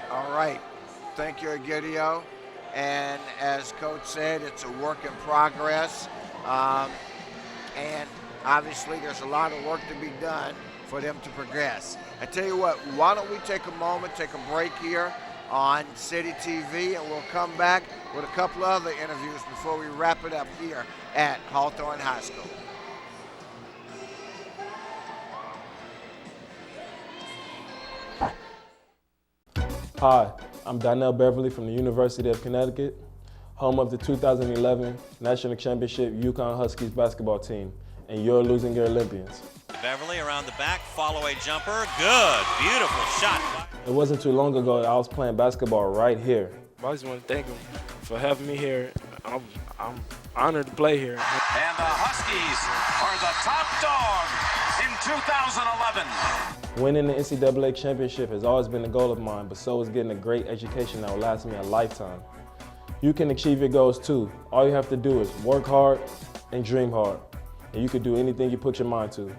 All right. Thank you, Egidio. And as Coach said, it's a work in progress. And obviously there's a lot of work to be done for them to progress. I tell you what, why don't we take a moment, take a break here on CityTV, and we'll come back with a couple of other interviews before we wrap it up here at Hawthorne High School. Hi, I'm Donnell Beverly from the University of Connecticut, home of the 2011 National Championship UConn Huskies basketball team, and you're losing your Olympians. Beverly around the back, follow-away jumper, good, beautiful shot. It wasn't too long ago that I was playing basketball right here. I just want to thank him for having me here. I'm honored to play here. And the Huskies are the top dog in 2011. Winning the NCAA championship has always been a goal of mine, but so is getting a great education that will last me a lifetime. You can achieve your goals too. All you have to do is work hard and dream hard, and you can do anything you put your mind to.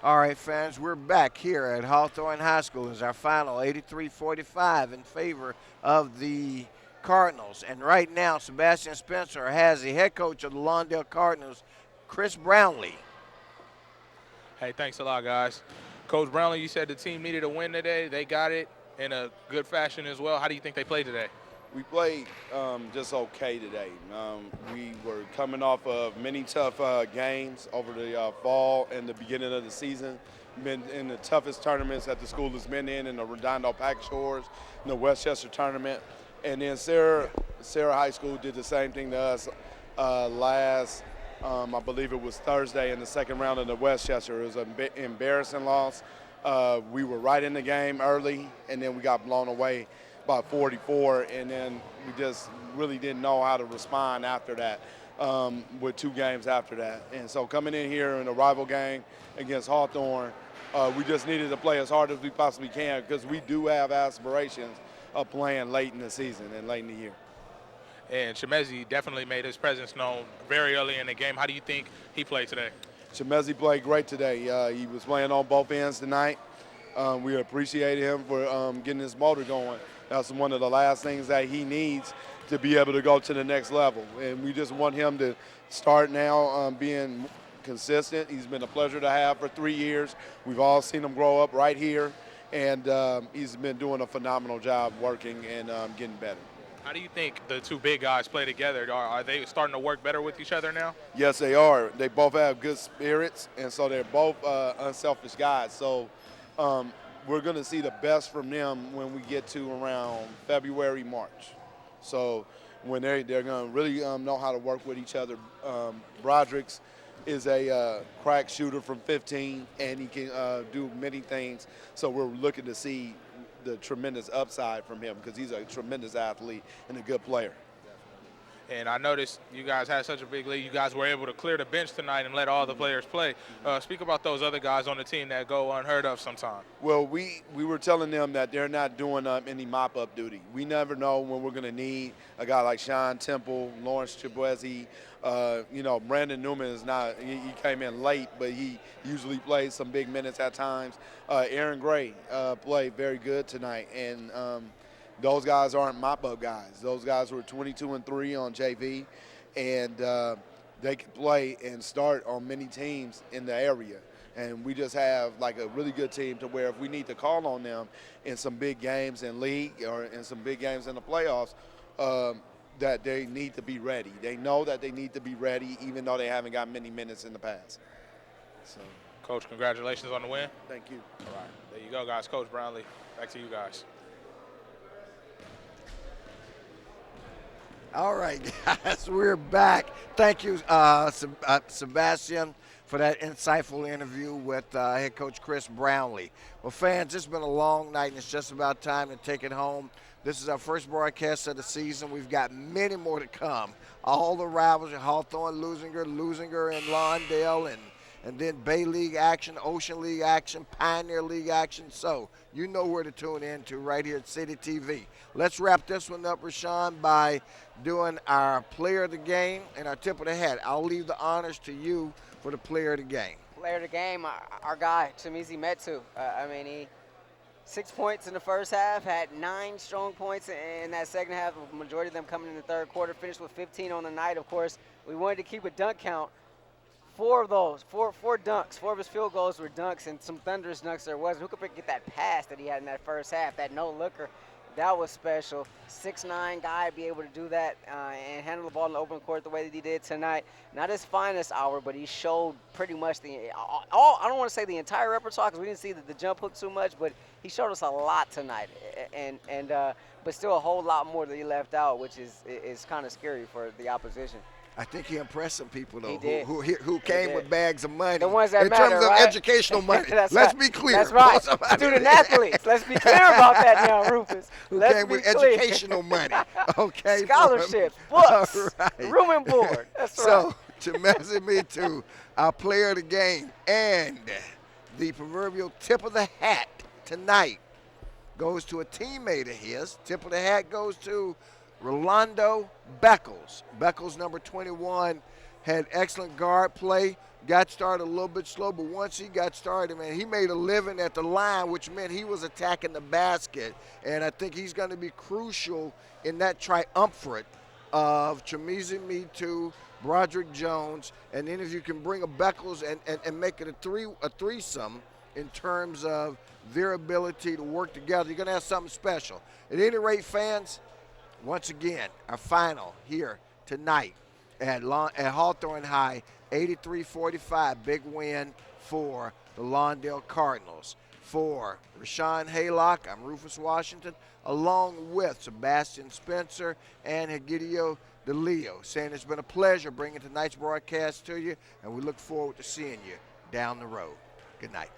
All right, fans, we're back here at Hawthorne High School as our final 83-45 in favor of the Cardinals. And right now, Sebastian Spencer has the head coach of the Lawndale Cardinals, Chris Brownlee. Hey, thanks a lot, guys. Coach Brownlee, you said the team needed a win today. They got it in a good fashion as well. How do you think they played today? We played just okay today. We were coming off of many tough games over the fall and the beginning of the season. Been in the toughest tournaments that the school has been in the Redondo Package Shores, in the Westchester tournament. And then Sarah High School did the same thing to us last, I believe it was Thursday in the second round of the Westchester. It was an embarrassing loss. We were right in the game early, and then we got blown away by 44, and then we just really didn't know how to respond after that with 2 games after that. And so coming in here in a rival game against Hawthorne, we just needed to play as hard as we possibly can because we do have aspirations of playing late in the season and late in the year. And Chemezi definitely made his presence known very early in the game. How do you think he played today? Chemezi played great today. He was playing on both ends tonight. We appreciate him for getting his motor going. That's one of the last things that he needs to be able to go to the next level. And we just want him to start now being consistent. He's been a pleasure to have for 3 years. We've all seen him grow up right here, and he's been doing a phenomenal job working and getting better. How do you think the 2 big guys play together? Are they starting to work better with each other now? Yes, they are. They both have good spirits, and so they're both unselfish guys. So we're going to see the best from them when we get to around February, March. So when they're going to really know how to work with each other. Broderick's is a crack shooter from 15, and he can do many things. So we're looking to see the tremendous upside from him because he's a tremendous athlete and a good player. And I noticed you guys had such a big lead. You guys were able to clear the bench tonight and let all the players play. Speak about those other guys on the team that go unheard of sometimes. Well, we were telling them that they're not doing any mop-up duty. We never know when we're going to need a guy like Sean Temple, Lawrence Chibueze. Brandon Newman is not – he came in late, but he usually plays some big minutes at times. Aaron Gray played very good tonight, and those guys aren't mop-up guys. Those guys were 22-3 on JV, and they can play and start on many teams in the area. And we just have like a really good team to where if we need to call on them in some big games in league or in some big games in the playoffs, that they need to be ready. They know that they need to be ready even though they haven't got many minutes in the past. So, Coach, congratulations on the win. Thank you. All right, there you go, guys. Coach Brownlee, back to you guys. All right, guys, we're back. Thank you, Sebastian, for that insightful interview with head coach Chris Brownlee. Well, fans, it's been a long night, and it's just about time to take it home. This is our first broadcast of the season. We've got many more to come. All the rivals, Hawthorne, Lusinger, and Lawndale, and then Bay League action, Ocean League action, Pioneer League action. So you know where to tune in to right here at CityTV. Let's wrap this one up, Rashawn, by doing our player of the game and our tip of the hat. I'll leave the honors to you for the player of the game. Player of the game, our guy, Chimizi Metu. He 6 points in the first half, had 9 strong points in that second half, the majority of them coming in the third quarter, finished with 15 on the night. Of course, we wanted to keep a dunk count. 4 of those, four dunks, 4 of his field goals were dunks, and some thunderous dunks there was. Who could get that pass that he had in that first half, that no-looker? That was special. 6'9" guy be able to do that and handle the ball in the open court the way that he did tonight. Not his finest hour, but he showed pretty much I don't want to say the entire repertoire because we didn't see the jump hook too much, but he showed us a lot tonight, but still a whole lot more that he left out, which is kind of scary for the opposition. I think he impressed some people, though, who came with bags of money. The ones that in matter, terms of educational money. Let's be clear. That's right. Student athletes. Let's be clear about that now, Rufus. Who came with educational money. Okay. Scholarships, books, right. room and board. That's right. So, Chimizi Metu, our player of the game, and the proverbial tip of the hat tonight goes to a teammate of his. Tip of the hat goes to Rolando Beckles. Beckles, number 21, had excellent guard play. Got started a little bit slow, but once he got started, man, he made a living at the line, which meant he was attacking the basket. And I think he's going to be crucial in that triumvirate of Chimizi Metu, Broderick Jones, and then if you can bring a Beckles and make it a threesome in terms of their ability to work together, you're going to have something special. At any rate, fans, once again, our final here tonight at Hawthorne High, 83-45, big win for the Lawndale Cardinals. For Rashawn Haylock, I'm Rufus Washington, along with Sebastian Spencer and Hegidio DeLeo, saying it's been a pleasure bringing tonight's broadcast to you, and we look forward to seeing you down the road. Good night.